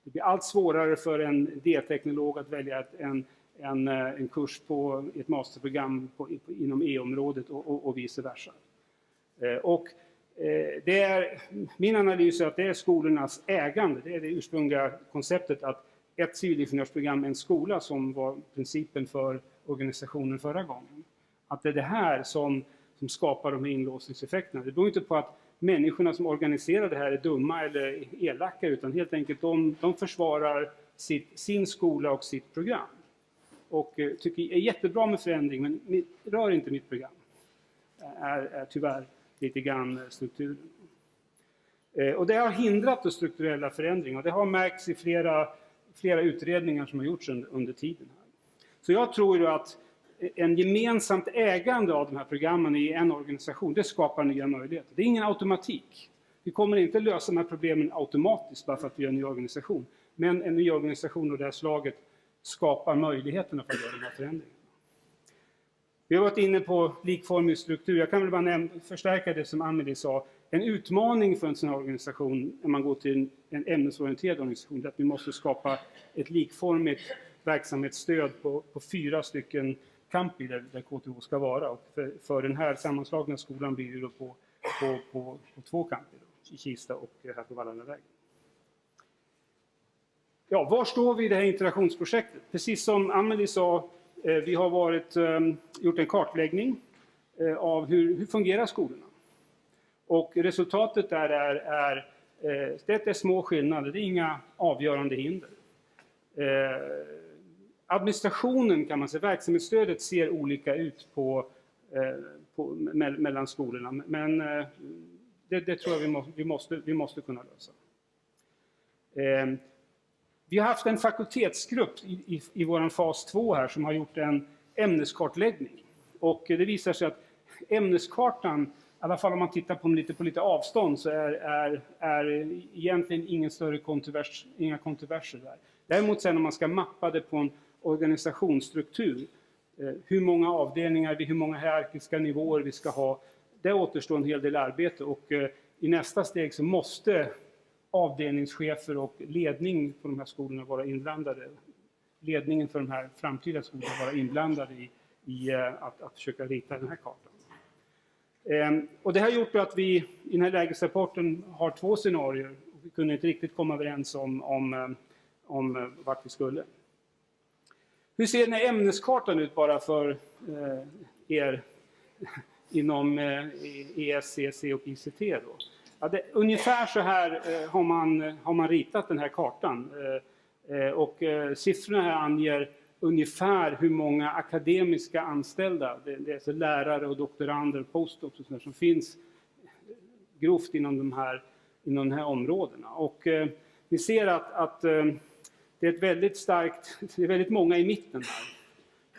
Det blir allt svårare för en D-teknolog att välja en kurs på ett masterprogram inom E-området och vice versa. Och det är, min analys är att det är skolornas ägande, det är det ursprungliga konceptet att ett civilingenjörsprogram är en skola som var principen för organisationen förra gången. Att det är det här som skapar de här inlåsningseffekterna. Det beror inte på att människorna som organiserar det här är dumma eller elaka utan helt enkelt de försvarar sin skola och sitt program. Och tycker det är jättebra med förändring men rör inte mitt program. Är tyvärr lite grann strukturen. Och det har hindrat den strukturella förändringen och det har märkts i flera utredningar som har gjorts under tiden. Här. Så jag tror ju att en gemensamt ägande av de här programmen i en organisation, det skapar nya möjligheter. Det är ingen automatik. Vi kommer inte lösa de här problemen automatiskt bara för att vi gör en ny organisation. Men en ny organisation av det här slaget skapar möjligheterna för att göra de här förändringarna. Vi har varit inne på likformig struktur. Jag kan väl bara förstärka det som Amelie sa. En utmaning för en sån här organisation när man går till en ämnesorienterad organisation är att vi måste skapa ett likformigt verksamhetsstöd på 4 stycken campi där KTH ska vara. Och för den här sammanslagna skolan blir det då på 2 campi. Då, i Kista och här på Vallarnavägen. Ja, var står vi i det här interaktionsprojektet? Precis som Amelie sa, vi har gjort en kartläggning av hur fungerar skolorna. Och resultatet där är små skillnader, det är inga avgörande hinder. Administrationen kan man säga, verksamhetsstödet ser olika ut mellan skolorna. Men det tror jag vi måste kunna lösa. Vi har haft en fakultetsgrupp i vår fas 2 här som har gjort en ämneskartläggning. Och det visar sig att ämneskartan, i alla fall om man tittar på lite avstånd, så är egentligen inga kontroverser där. Däremot sen om man ska mappa det på en organisationsstruktur, hur många avdelningar, hur många hierarkiska nivåer vi ska ha, det återstår en hel del arbete. Och i nästa steg så måste avdelningschefer och ledning på de här skolorna vara inblandade. Ledningen för de här framtida skolorna vara inblandade i att försöka rita den här kartan. Och det har gjort att vi i den här lägesrapporten har 2 scenarier. Och vi kunde inte riktigt komma överens om vart vi skulle. Hur ser den här ämneskartan ut bara för er inom ESCC och ICT då? Ja, ungefär så här har man ritat den här kartan. Och siffrorna här anger ungefär hur många akademiska anställda, det är alltså lärare och doktorander, postdocs och sådär, som finns grovt inom de här områdena. Och vi ser att det är väldigt många i mitten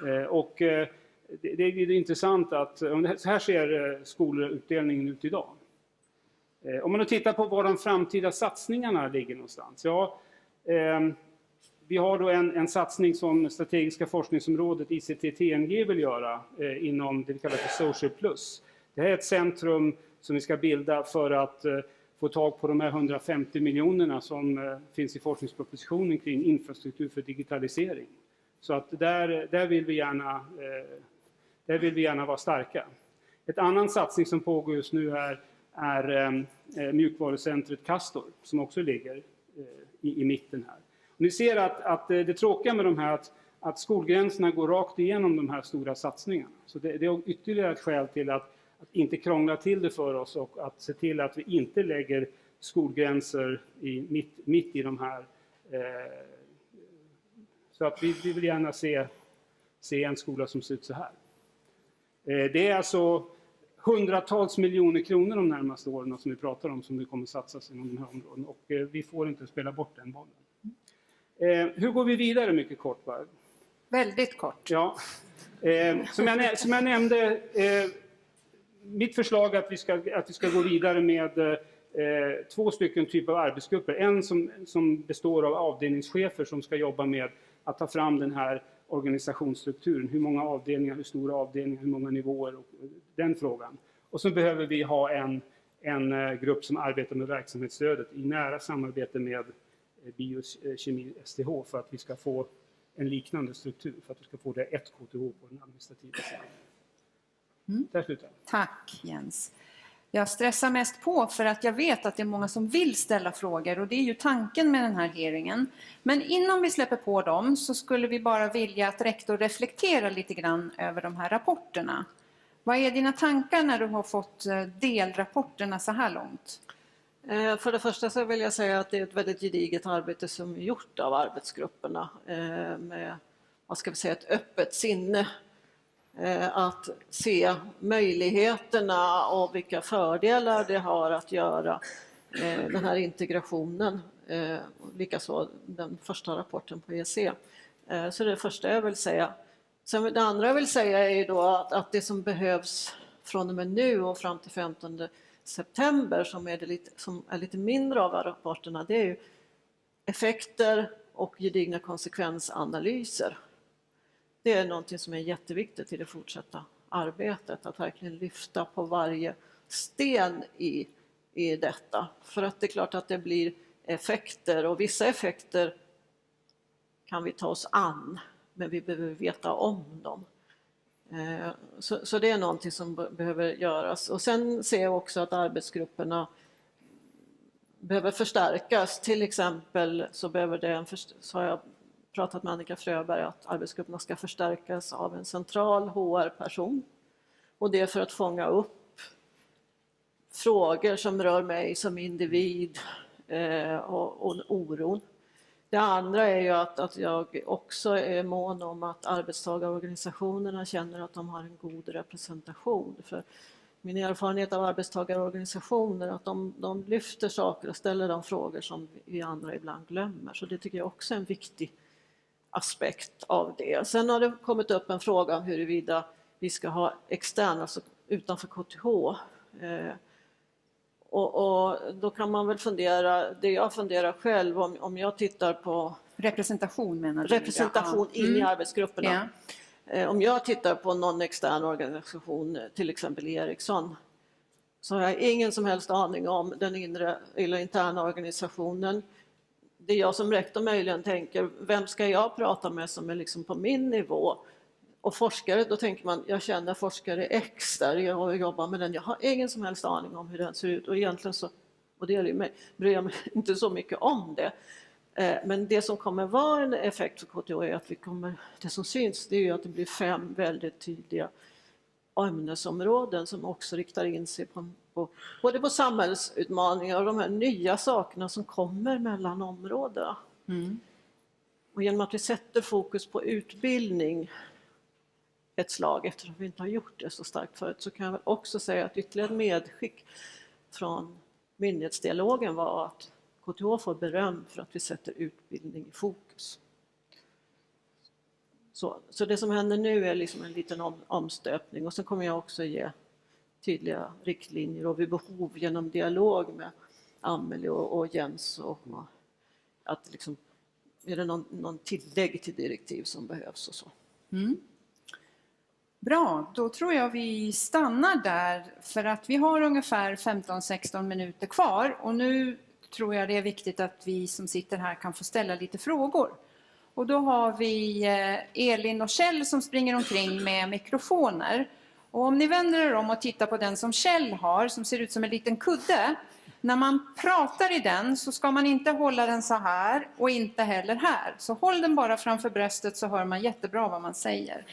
här. Och det är intressant att så här ser skolutdelningen ut idag. Om man då tittar på var de framtida satsningarna ligger någonstans. Ja, vi har då en satsning som strategiska forskningsområdet ICT-TNG vill göra inom det vi kallar för Social Plus. Det här är ett centrum som vi ska bilda för att få tag på de här 150 miljonerna som finns i forskningspropositionen kring infrastruktur för digitalisering. Så att där vill vi gärna vara starka. Ett annan satsning som pågår just nu är mjukvarucentret Castor som också ligger i mitten här. Och ni ser att det tråkiga med de här att skolgränserna går rakt igenom de här stora satsningarna. Så det är ytterligare ett skäl till att inte krångla till det för oss och att se till att vi inte lägger skolgränser mitt i de här. Så att vi vill gärna se se en skola som ser ut så här. Det är alltså hundratals miljoner kronor de närmaste åren som vi pratar om, som det kommer satsas inom den här områden, och vi får inte spela bort den bollen. Hur går vi vidare mycket kort? Va? Väldigt kort. Ja. Som jag nämnde, mitt förslag är att vi ska gå vidare med 2 stycken typer av arbetsgrupper. En som består av avdelningschefer som ska jobba med att ta fram den här organisationsstrukturen. Hur många avdelningar, hur stora avdelningar, hur många nivåer och den frågan. Och så behöver vi ha en grupp som arbetar med verksamhetsstödet i nära samarbete med Biokemi STH för att vi ska få en liknande struktur, för att vi ska få det ett KTH på den administrativa sidan. Där slutar jag. Tack Jens. Jag stressar mest på för att jag vet att det är många som vill ställa frågor, och det är ju tanken med den här hearingen. Men innan vi släpper på dem så skulle vi bara vilja att rektor reflekterar lite grann över de här rapporterna. Vad är dina tankar när du har fått delrapporterna så här långt? För det första så vill jag säga att det är ett väldigt gediget arbete som är gjort av arbetsgrupperna med, vad ska vi säga, ett öppet sinne. Att se möjligheterna och vilka fördelar det har att göra den här integrationen. Likaså den första rapporten på EC. Så det är det första jag vill säga. Sen det andra jag vill säga är ju då att det som behövs från och med nu och fram till 15 september som är lite mindre av rapporterna, det är ju effekter och gedigna konsekvensanalyser. Det är någonting som är jätteviktigt i det fortsatta arbetet, att verkligen lyfta på varje sten i detta. För att det är klart att det blir effekter, och vissa effekter kan vi ta oss an, men vi behöver veta om dem. Så det är någonting som behöver göras. Och sen ser jag också att arbetsgrupperna behöver förstärkas. Till exempel så behöver det så har jag pratat med Annika Fröberg att arbetsgrupperna ska förstärkas av en central HR-person. Och det är för att fånga upp frågor som rör mig som individ och oron. Det andra är ju att jag också är mån om att arbetstagarorganisationerna känner att de har en god representation. För min erfarenhet av arbetstagarorganisationer är att de lyfter saker och ställer de frågor som vi andra ibland glömmer. Så det tycker jag också är en viktig aspekt av det. Sen har det kommit upp en fråga om huruvida vi ska ha externa, alltså utanför KTH. Och då kan man väl fundera, det jag funderar själv om jag tittar på Representation menar du? representation in i arbetsgrupperna. Ja. Om jag tittar på någon extern organisation, till exempel Ericsson, så har jag ingen som helst aning om den inre eller interna organisationen. Det jag som rektor möjligen tänker, vem ska jag prata med som är liksom på min nivå? Och forskare, då tänker man, jag känner forskare X där, jag jobbar med den, jag har ingen som helst aning om hur den ser ut, och egentligen så, och det gäller ju mig, bryr jag mig inte så mycket om det. Men det som kommer vara en effekt för KTH är att det som syns, det är ju att det blir 5 väldigt tydliga ämnesområden som också riktar in sig på både på samhällsutmaningar och de här nya sakerna som kommer mellan områdena. Och genom att vi sätter fokus på utbildning ett slag, eftersom vi inte har gjort det så starkt förut, så kan jag väl också säga att ytterligare medskick från myndighetsdialogen var att KTH får beröm för att vi sätter utbildning i fokus. Så det som händer nu är liksom en liten omstöpning, och sen kommer jag också ge tydliga riktlinjer och vid behov genom dialog med Amelie och Jens och att liksom, är det någon tillägg till direktiv som behövs och så. Bra, då tror jag vi stannar där, för att vi har ungefär 15-16 minuter kvar, och nu tror jag det är viktigt att vi som sitter här kan få ställa lite frågor. Och då har vi Elin och Kjell som springer omkring med mikrofoner. Och om ni vänder er om och tittar på den som Kjell har, som ser ut som en liten kudde. När man pratar i den så ska man inte hålla den så här och inte heller här. Så håll den bara framför bröstet så hör man jättebra vad man säger.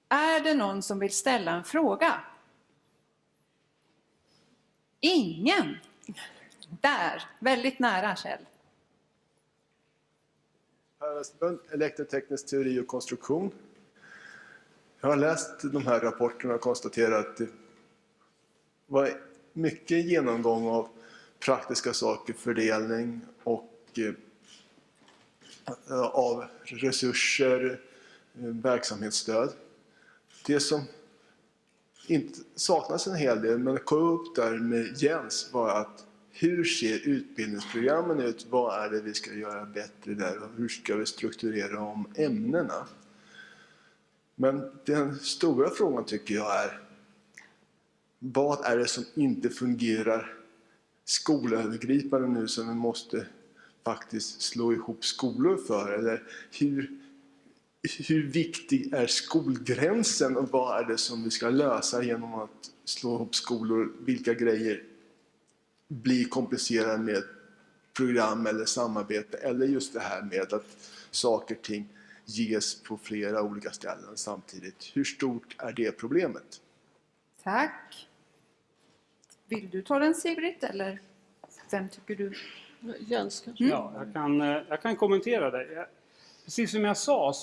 Är det någon som vill ställa en fråga? Ingen? Där, väldigt nära Kjell. Per Westerlund, elektroteknisk teori och konstruktion. Jag har läst de här rapporterna och konstaterat att det var mycket genomgång av praktiska saker, fördelning och av resurser, verksamhetsstöd. Det som inte saknas en hel del, men kom upp där med Jens, var att hur ser utbildningsprogrammen ut? Vad är det vi ska göra bättre där? Och hur ska vi strukturera om ämnena? Men den stora frågan tycker jag är, vad är det som inte fungerar skolövergripande nu som vi måste faktiskt slå ihop skolor för? Eller hur viktig är skolgränsen och vad är det som vi ska lösa genom att slå ihop skolor? Vilka grejer blir komplicerade med program eller samarbete? Eller just det här med att saker och ting ges på flera olika ställen samtidigt. Hur stort är det problemet? Tack. Vill du ta den, Sigrid, eller vem tycker du? Jens kanske? Ja, jag kan kommentera det. Precis som jag sa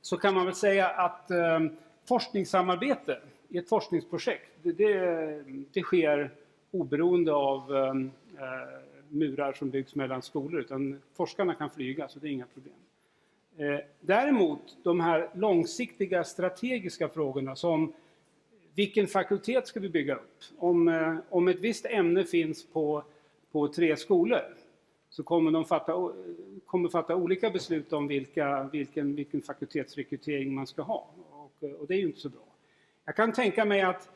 så kan man väl säga att forskningssamarbete i ett forskningsprojekt, det sker oberoende av murar som byggs mellan skolor, utan forskarna kan flyga, så det är inga problem. Däremot de här långsiktiga strategiska frågorna som vilken fakultet ska vi bygga upp? Om ett visst ämne finns på 3 skolor så kommer de fatta olika beslut om vilken fakultetsrekrytering man ska ha. Och det är ju inte så bra. Jag kan tänka mig att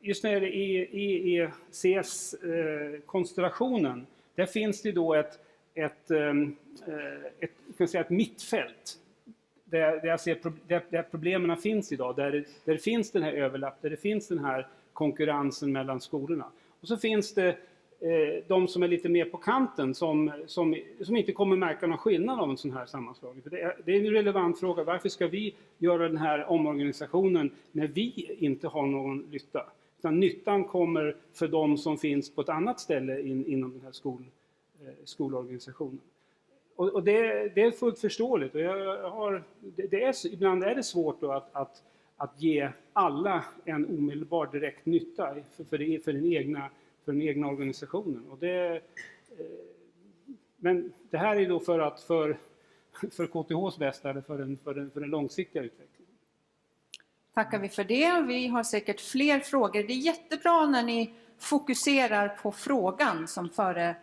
just när det är i CS-konstellationen, där finns det då ett mittfält där problemen finns idag, där det finns den här överlapp, där det finns den här konkurrensen mellan skolorna. Och så finns det de som är lite mer på kanten som inte kommer märka någon skillnad av en sån här sammanslagning. För det är en relevant fråga. Varför ska vi göra den här omorganisationen när vi inte har någon nytta? Utan nyttan kommer för de som finns på ett annat ställe inom den här skolorganisationen. Och det är fullt förståeligt. Och ibland är det svårt då att ge alla en omedelbar direkt nytta för den egna organisationen. Men det här är då för KTHs bästa, eller för den långsiktiga utvecklingen. Tackar vi för det. Vi har säkert fler frågor. Det är jättebra när ni fokuserar på frågan som Före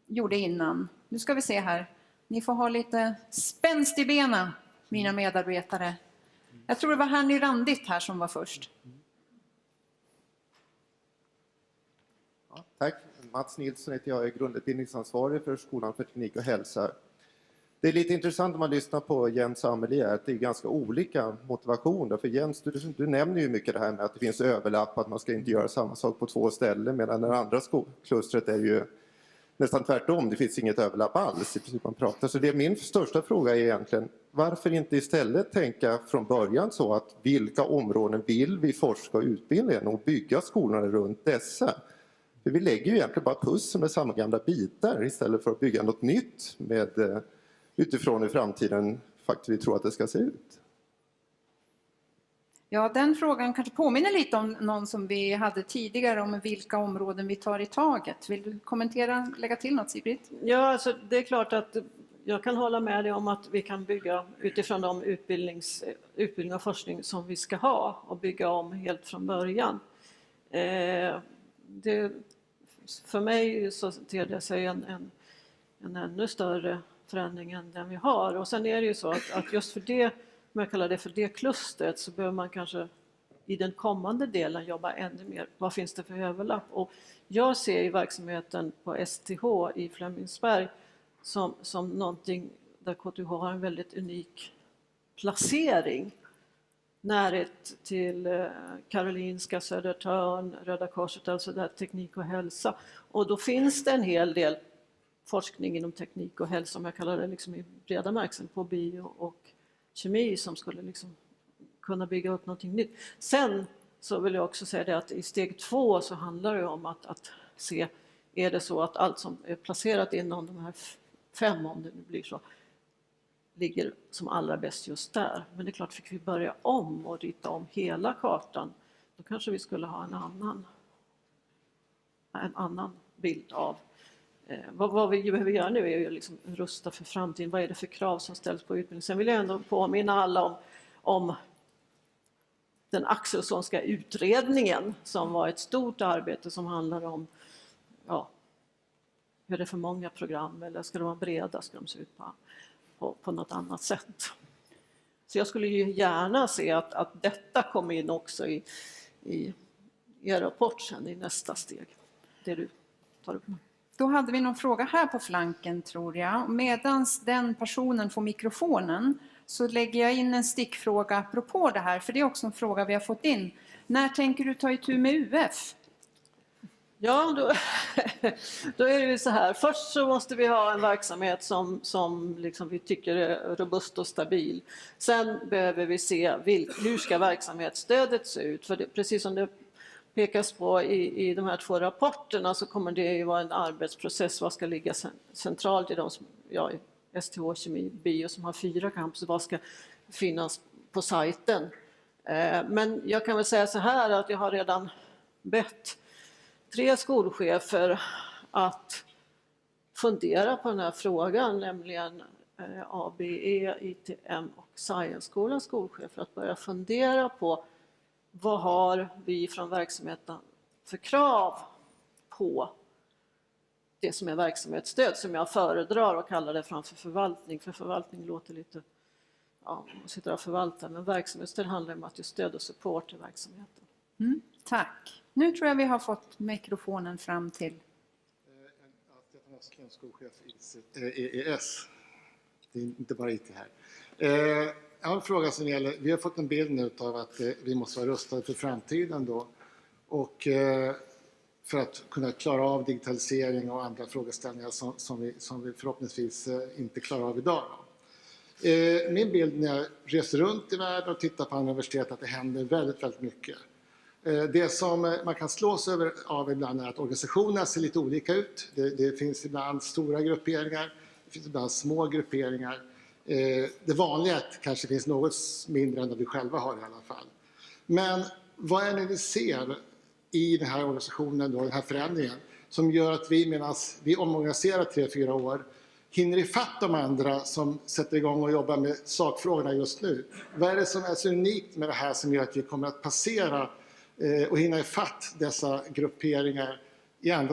gjorde innan. Nu ska vi se här. Ni får ha lite spänst i benen, mina medarbetare. Jag tror det var Hanni Randit här som var först. Ja, tack. Mats Nilsson heter jag, är grundutbildningsansvarig för Skolan för teknik och hälsa. Det är lite intressant om man lyssnar på Jens och Amelie att det är ganska olika motivationer. För Jens, du nämner ju mycket det här med att det finns överlapp, att man ska inte göra samma sak på 2 ställen, medan det andra klustret är ju nästan tvärtom. Det finns inget överlapp alls i princip man pratar. Så min största fråga är egentligen, varför inte istället tänka från början så att vilka områden vill vi forska och utbilda och bygga skolorna runt dessa? För vi lägger ju egentligen bara pussel med samma gamla bitar istället för att bygga något nytt med utifrån i framtiden faktiskt vi tror att det ska se ut. Ja, den frågan kanske påminner lite om någon som vi hade tidigare om vilka områden vi tar i taget. Vill du kommentera, lägga till något, Sigrid? Ja, alltså, det är klart att jag kan hålla med dig om att vi kan bygga utifrån de utbildning och forskning som vi ska ha och bygga om helt från början. För mig så ter det sig en ännu större förändring än den vi har. Och sen är det ju så att just för det, om jag kallar det för det klustret, så behöver man kanske i den kommande delen jobba ännu mer. Vad finns det för överlapp? Och jag ser ju verksamheten på STH i Flemingsberg som någonting där KTH har en väldigt unik placering. Närhet till Karolinska, Södertörn, Röda Korset, alltså där teknik och hälsa. Och då finns det en hel del forskning inom teknik och hälsa, om jag kallar det liksom i breda märkelsen, på bio och kemi som skulle liksom kunna bygga upp någonting nytt. Sen så vill jag också säga det att i steg 2 så handlar det om att se, är det så att allt som är placerat inom de här 5, om det nu blir så, ligger som allra bäst just där. Men det är klart, fick vi börja om och rita om hela kartan, då kanske vi skulle ha en annan bild av vad vi behöver göra nu är ju liksom rusta för framtiden. Vad är det för krav som ställs på utbildning? Sen vill jag ändå påminna alla om den Axelssonska utredningen som var ett stort arbete som handlar om hur det är för många program, eller ska de vara breda, ska de se ut på något annat sätt. Så jag skulle ju gärna se att detta kommer in också i er rapport sen i nästa steg, det du tar upp. Då hade vi någon fråga här på flanken tror jag. Medans den personen får mikrofonen så lägger jag in en stickfråga apropå det här, för det är också en fråga vi har fått in. När tänker du ta itu med UF? Ja, då är det ju så här. Först så måste vi ha en verksamhet som liksom vi tycker är robust och stabil. Sen behöver vi se hur ska verksamhetsstödet se ut. För precis som det pekas på i de här 2 rapporterna så kommer det ju vara en arbetsprocess. Vad ska ligga centralt i de som, STH, kemi, bio som har 4 campus. Vad ska finnas på sajten? Men jag kan väl säga så här att jag har redan bett 3 skolchefer att fundera på den här frågan, nämligen ABE, ITM och Science-skolans skolchefer, att börja fundera på vad har vi från verksamheten för krav på det som är verksamhetsstöd, som jag föredrar att kalla det framför förvaltning, för förvaltning låter lite, man sitter och förvaltar, men verksamhetsstöd handlar om att ge stöd och support till verksamheten. Tack. Nu tror jag vi har fått mikrofonen fram till. Stefan Östlund, skolchef i EES. Det är inte bara IT här. Jag har en fråga som gäller, vi har fått en bild nu av att vi måste vara rustade för framtiden då. Och för att kunna klara av digitalisering och andra frågeställningar som vi förhoppningsvis inte klarar av idag. Min bild när jag reser runt i världen och tittar på andra universitet är att det händer väldigt, väldigt mycket. Det som man kan slås av ibland är att organisationerna ser lite olika ut. Det finns ibland stora grupperingar, det finns ibland små grupperingar. Det vanliga är att det kanske finns något mindre än vad vi själva har i alla fall. Men vad är det vi ser i den här organisationen, då, den här förändringen, som gör att vi medan vi omorganiserar 3-4 år hinner ifatt de andra som sätter igång och jobbar med sakfrågorna just nu? Vad är det som är så unikt med det här som gör att vi kommer att passera och hinna ifatt dessa grupperingar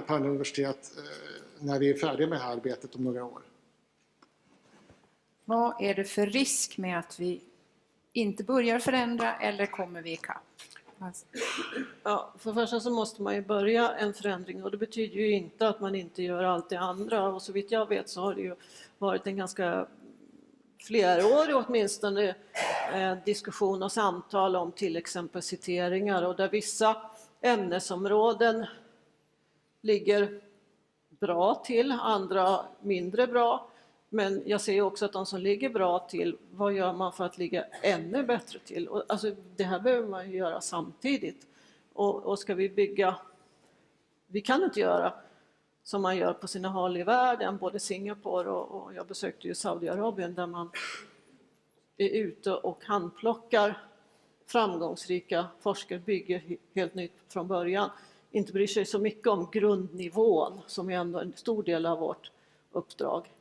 på andra universitet när vi är färdiga med det här arbetet om några år? Vad är det för risk med att vi inte börjar förändra eller kommer vi ikapp? Ja, för första så måste man ju börja en förändring och det betyder ju inte att man inte gör allt det andra. Och så vitt jag vet så har det ju varit en ganska flerårig åtminstone diskussion och samtal om till exempel citeringar, och där vissa ämnesområden ligger bra till, andra mindre bra. Men jag ser också att de som ligger bra till, vad gör man för att ligga ännu bättre till? Och alltså, det här behöver man ju göra samtidigt. Och ska vi bygga, vi kan inte göra som man gör på sina håll i världen, både Singapore och jag besökte ju Saudiarabien där man är ute och handplockar framgångsrika forskare, bygger helt nytt från början. Inte bryr sig så mycket om grundnivån som är ändå en stor del av vårt uppdrag.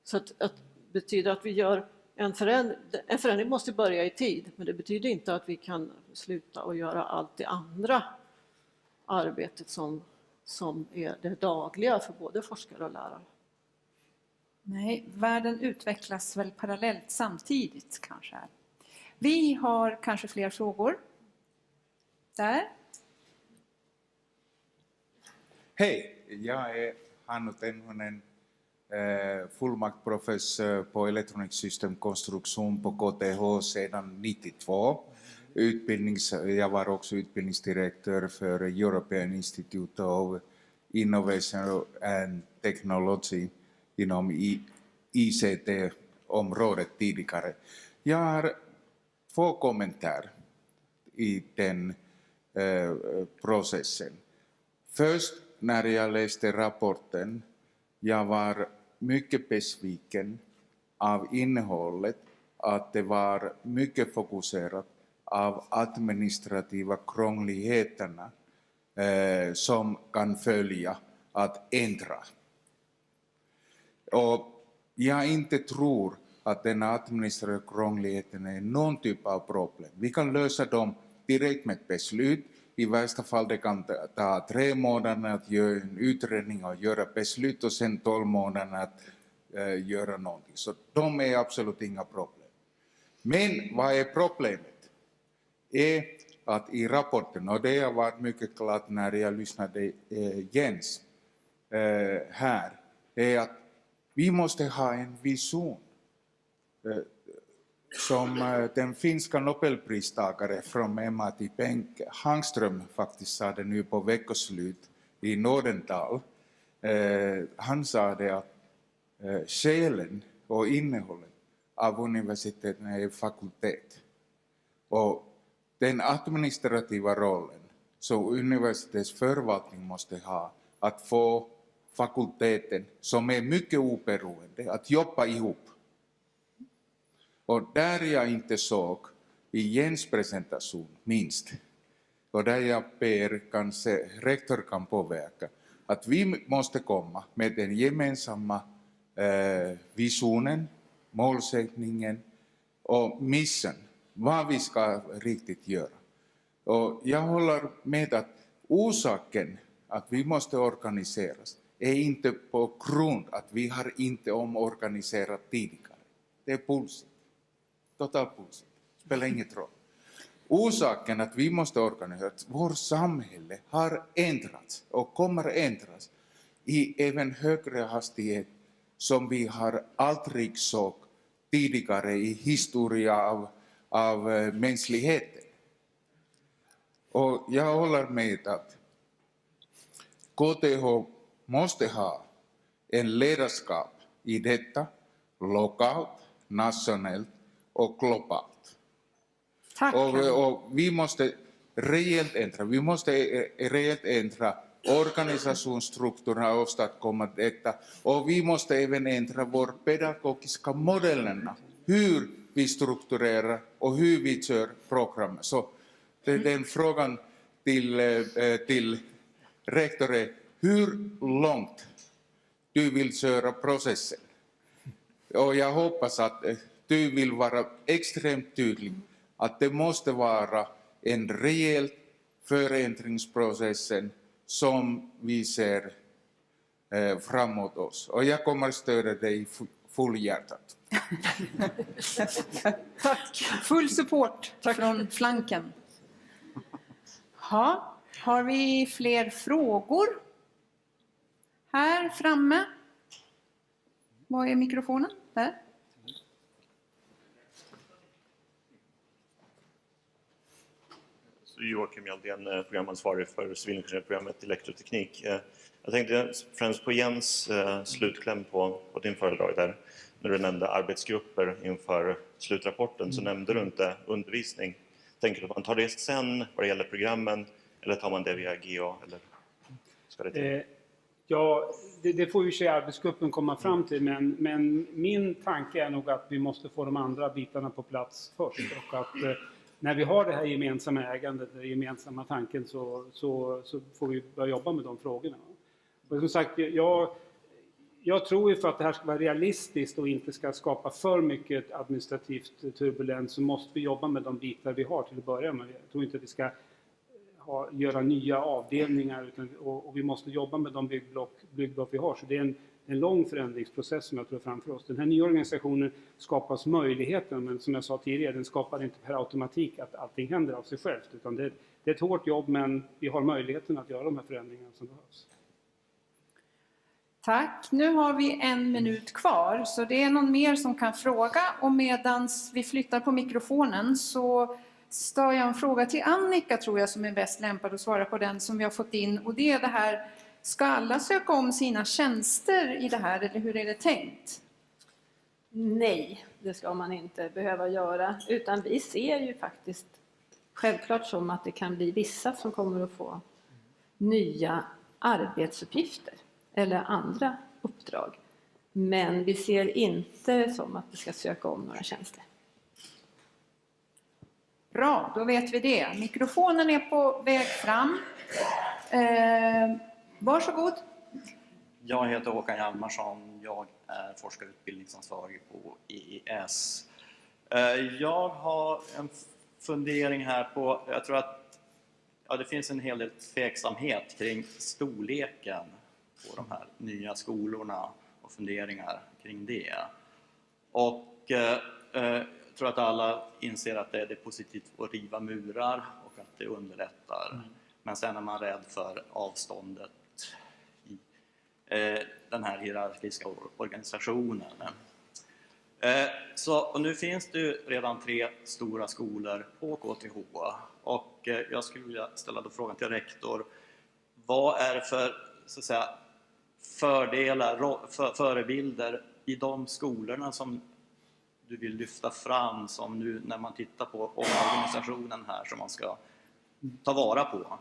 Så att betyder att vi gör en förändring måste börja i tid, men det betyder inte att vi kan sluta och göra allt det andra arbetet som är det dagliga för både forskare och lärare. Nej, världen utvecklas väl parallellt samtidigt kanske. Vi har kanske fler frågor. Där. Hej, jag är Hannu Tenhonen, fullmaktprofessor på elektroniksystemkonstruktion på KTH sedan 92. Jag var också utbildningsdirektör för European Institute of Innovation and Technology inom ICT-området tidigare. Jag har 2 kommentarer i den processen. Först när jag läste rapporten, jag var mycket besviken av innehållet att det var mycket fokuserat av administrativa krångligheterna som kan följa att ändra. Och jag inte tror att den administrativa krångligheten är någon typ av problem. Vi kan lösa dem direkt med ett beslut. I värsta fall det kan ta 3 månader att göra en utredning och göra beslut och sen 12 månader att göra någonting. Så de är absolut inga problem. Men vad är problemet? Är att i rapporten, och det har varit mycket klart när jag lyssnade Jens här, är att vi måste ha en vision. Som den finska nobelpristagare från MIT, Bengt Hangström, faktiskt sa det nu på veckoslut i Nordental. Han sa det att själen och innehållet av universiteten är fakultet. Och den administrativa rollen som universitetsförvaltning måste ha att få fakulteten som är mycket oberoende att jobba ihop. Och där jag inte såg i Jens presentation minst, och där jag ber kanske rektor kan påverka, att vi måste komma med den gemensamma visionen, målsättningen och mission, vad vi ska riktigt göra. Och jag håller med att orsaken att vi måste organiseras är inte på grund att vi har inte omorganiserat tidigare. Det är bullshit. Total bullshit. Spelar inget roll. Orsaken att vi måste organisera att vårt samhälle har ändrats och kommer ändras i även högre hastighet som vi har aldrig såg tidigare i historia av mänskligheten. Och jag håller med att KTH måste ha en ledarskap i detta lokalt, nationellt och globalt. Tack. Och vi måste rejält ändra organisationsstrukturerna och åstadkomma detta. Och vi måste även ändra våra pedagogiska modellerna. Hur vi strukturerar och hur vi kör program. Så den frågan till rektor är hur långt du vill köra processen. Och jag hoppas att du vill vara extremt tydlig att det måste vara en rejäl förändringsprocess som vi ser framåt oss. Och jag kommer stödja dig fullhjärtat. Tack. Full support från flanken. Ja, har vi fler frågor? Här framme. Var är mikrofonen? Där. Joakim Jaldén, programansvarig för civilingenjörprogrammet elektroteknik. Jag tänkte främst på Jens slutkläm på din föredrag där. När du nämnde arbetsgrupper inför slutrapporten så nämnde du inte undervisning. Tänker du att man tar det sen vad det gäller programmen eller tar man det via GA? Eller ska det till? Ja, det får ju arbetsgruppen komma fram till, men min tanke är nog att vi måste få de andra bitarna på plats först. Och att när vi har det här gemensamma ägandet, den gemensamma tanken, så får vi börja jobba med de frågorna. Och som sagt, jag tror ju för att det här ska vara realistiskt och inte ska skapa för mycket administrativt turbulens så måste vi jobba med de bitar vi har till att börja med. Jag tror inte att vi ska göra nya avdelningar och vi måste jobba med de byggblock vi har. Så det är en lång förändringsprocess som jag tror framför oss. Den här nya organisationen skapas möjligheten, men som jag sa tidigare, den skapar inte per automatik att allting händer av sig självt. Utan det är ett hårt jobb, men vi har möjligheten att göra de här förändringarna som behövs. Tack. Nu har vi 1 minut kvar, så det är någon mer som kan fråga. Och medans vi flyttar på mikrofonen så ställer jag en fråga till Annika, tror jag, som är bäst lämpad att svara på den som vi har fått in. Och det är det här, ska alla söka om sina tjänster i det här, eller hur är det tänkt? Nej, det ska man inte behöva göra. Utan vi ser ju faktiskt självklart som att det kan bli vissa som kommer att få nya arbetsuppgifter eller andra uppdrag. Men vi ser inte som att vi ska söka om några tjänster. Bra, då vet vi det. Mikrofonen är på väg fram. Varsågod. Jag heter Håkan Hjalmarsson. Jag är forskarutbildningsansvarig på EES. Jag har en fundering här på, jag tror att det finns en hel del tveksamhet kring storleken på de här nya skolorna och funderingar kring det. Och jag tror att alla inser att det är positivt att riva murar och att det underlättar. Men sen är man rädd för avståndet i den här hierarkiska organisationen. Och nu finns det ju redan 3 stora skolor på KTH och jag skulle vilja ställa då frågan till rektor. Vad är det för, så att säga, fördelar, förebilder i de skolorna som du vill lyfta fram som nu när man tittar på organisationen här som man ska ta vara på?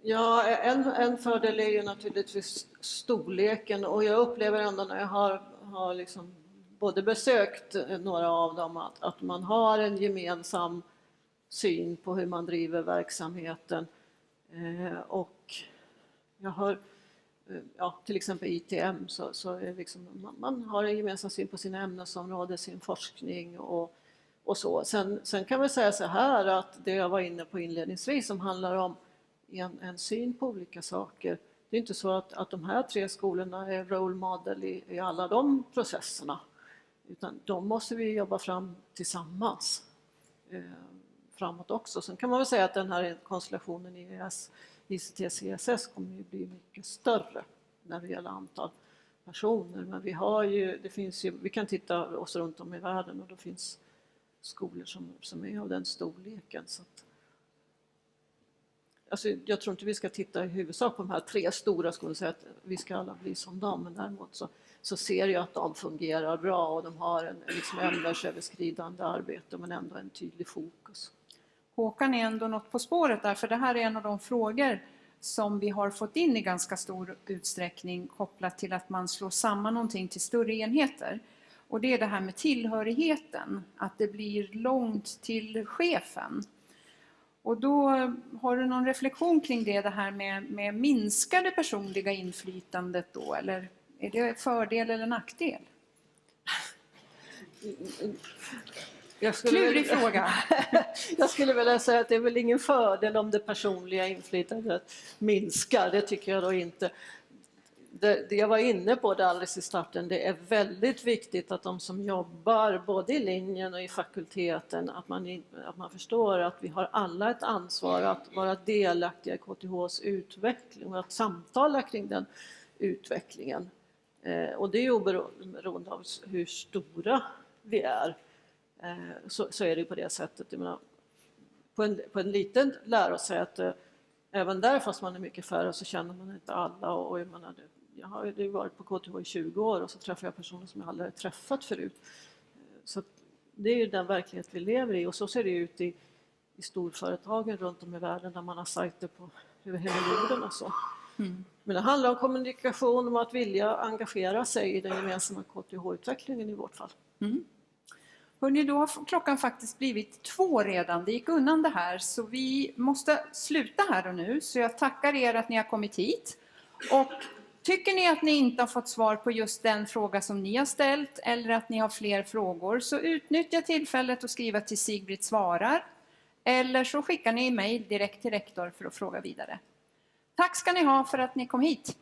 Ja, en fördel är ju naturligtvis storleken och jag upplever ändå när jag har liksom både besökt några av dem att man har en gemensam syn på hur man driver verksamheten och jag har till exempel ITM så är liksom, man har en gemensam syn på sina ämnesområden, sin forskning och så. Sen kan vi säga så här att det jag var inne på inledningsvis som handlar om en syn på olika saker. Det är inte så att de här 3 skolorna är role model i alla de processerna. Utan de måste vi jobba fram tillsammans framåt också. Sen kan man väl säga att den här konstellationen i EES, ICT, CSS kommer ju bli mycket större när det gäller antal personer. Men vi kan titta oss runt om i världen och då finns skolor som är av den storleken. Så att, alltså, jag tror inte vi ska titta i huvudsak på de här 3 stora skolorna och säga att vi ska alla bli som dem. Men däremot så ser jag att de fungerar bra och de har en liksom ämnesöverskridande arbete men ändå en tydlig fokus. Håkan är ändå något på spåret där, för det här är en av de frågor som vi har fått in i ganska stor utsträckning kopplat till att man slår samman någonting till större enheter. Och det är det här med tillhörigheten, att det blir långt till chefen. Och då har du någon reflektion kring det här med minskade personliga inflytandet då, eller är det fördel eller nackdel? Klurig fråga. Jag skulle vilja säga att det är väl ingen fördel om det personliga inflytandet minskar, det tycker jag då inte. Det jag var inne på det alldeles i starten, det är väldigt viktigt att de som jobbar både i linjen och i fakulteten, att man förstår att vi har alla ett ansvar att vara delaktiga i KTHs utveckling och att samtala kring den utvecklingen. Och det är oberoende av hur stora vi är. Så är det på det sättet. Jag menar, på en liten lärosäte, även där fast man är mycket färre så känner man inte alla. Och jag har ju varit på KTH i 20 år och så träffar jag personer som jag aldrig har träffat förut. Så det är ju den verklighet vi lever i och så ser det ut i storföretagen runt om i världen där man har sajter på över hela jorden och så. Men det handlar om kommunikation, om att vilja engagera sig i den gemensamma KTH-utvecklingen i vårt fall. Hörrni, då har klockan faktiskt blivit 2 redan. Det gick undan det här så vi måste sluta här och nu. Så jag tackar er att ni har kommit hit. Och tycker ni att ni inte har fått svar på just den fråga som ni har ställt eller att ni har fler frågor så utnyttja tillfället och skriva till Sigbritt svarar. Eller så skickar ni mejl direkt till rektor för att fråga vidare. Tack ska ni ha för att ni kom hit.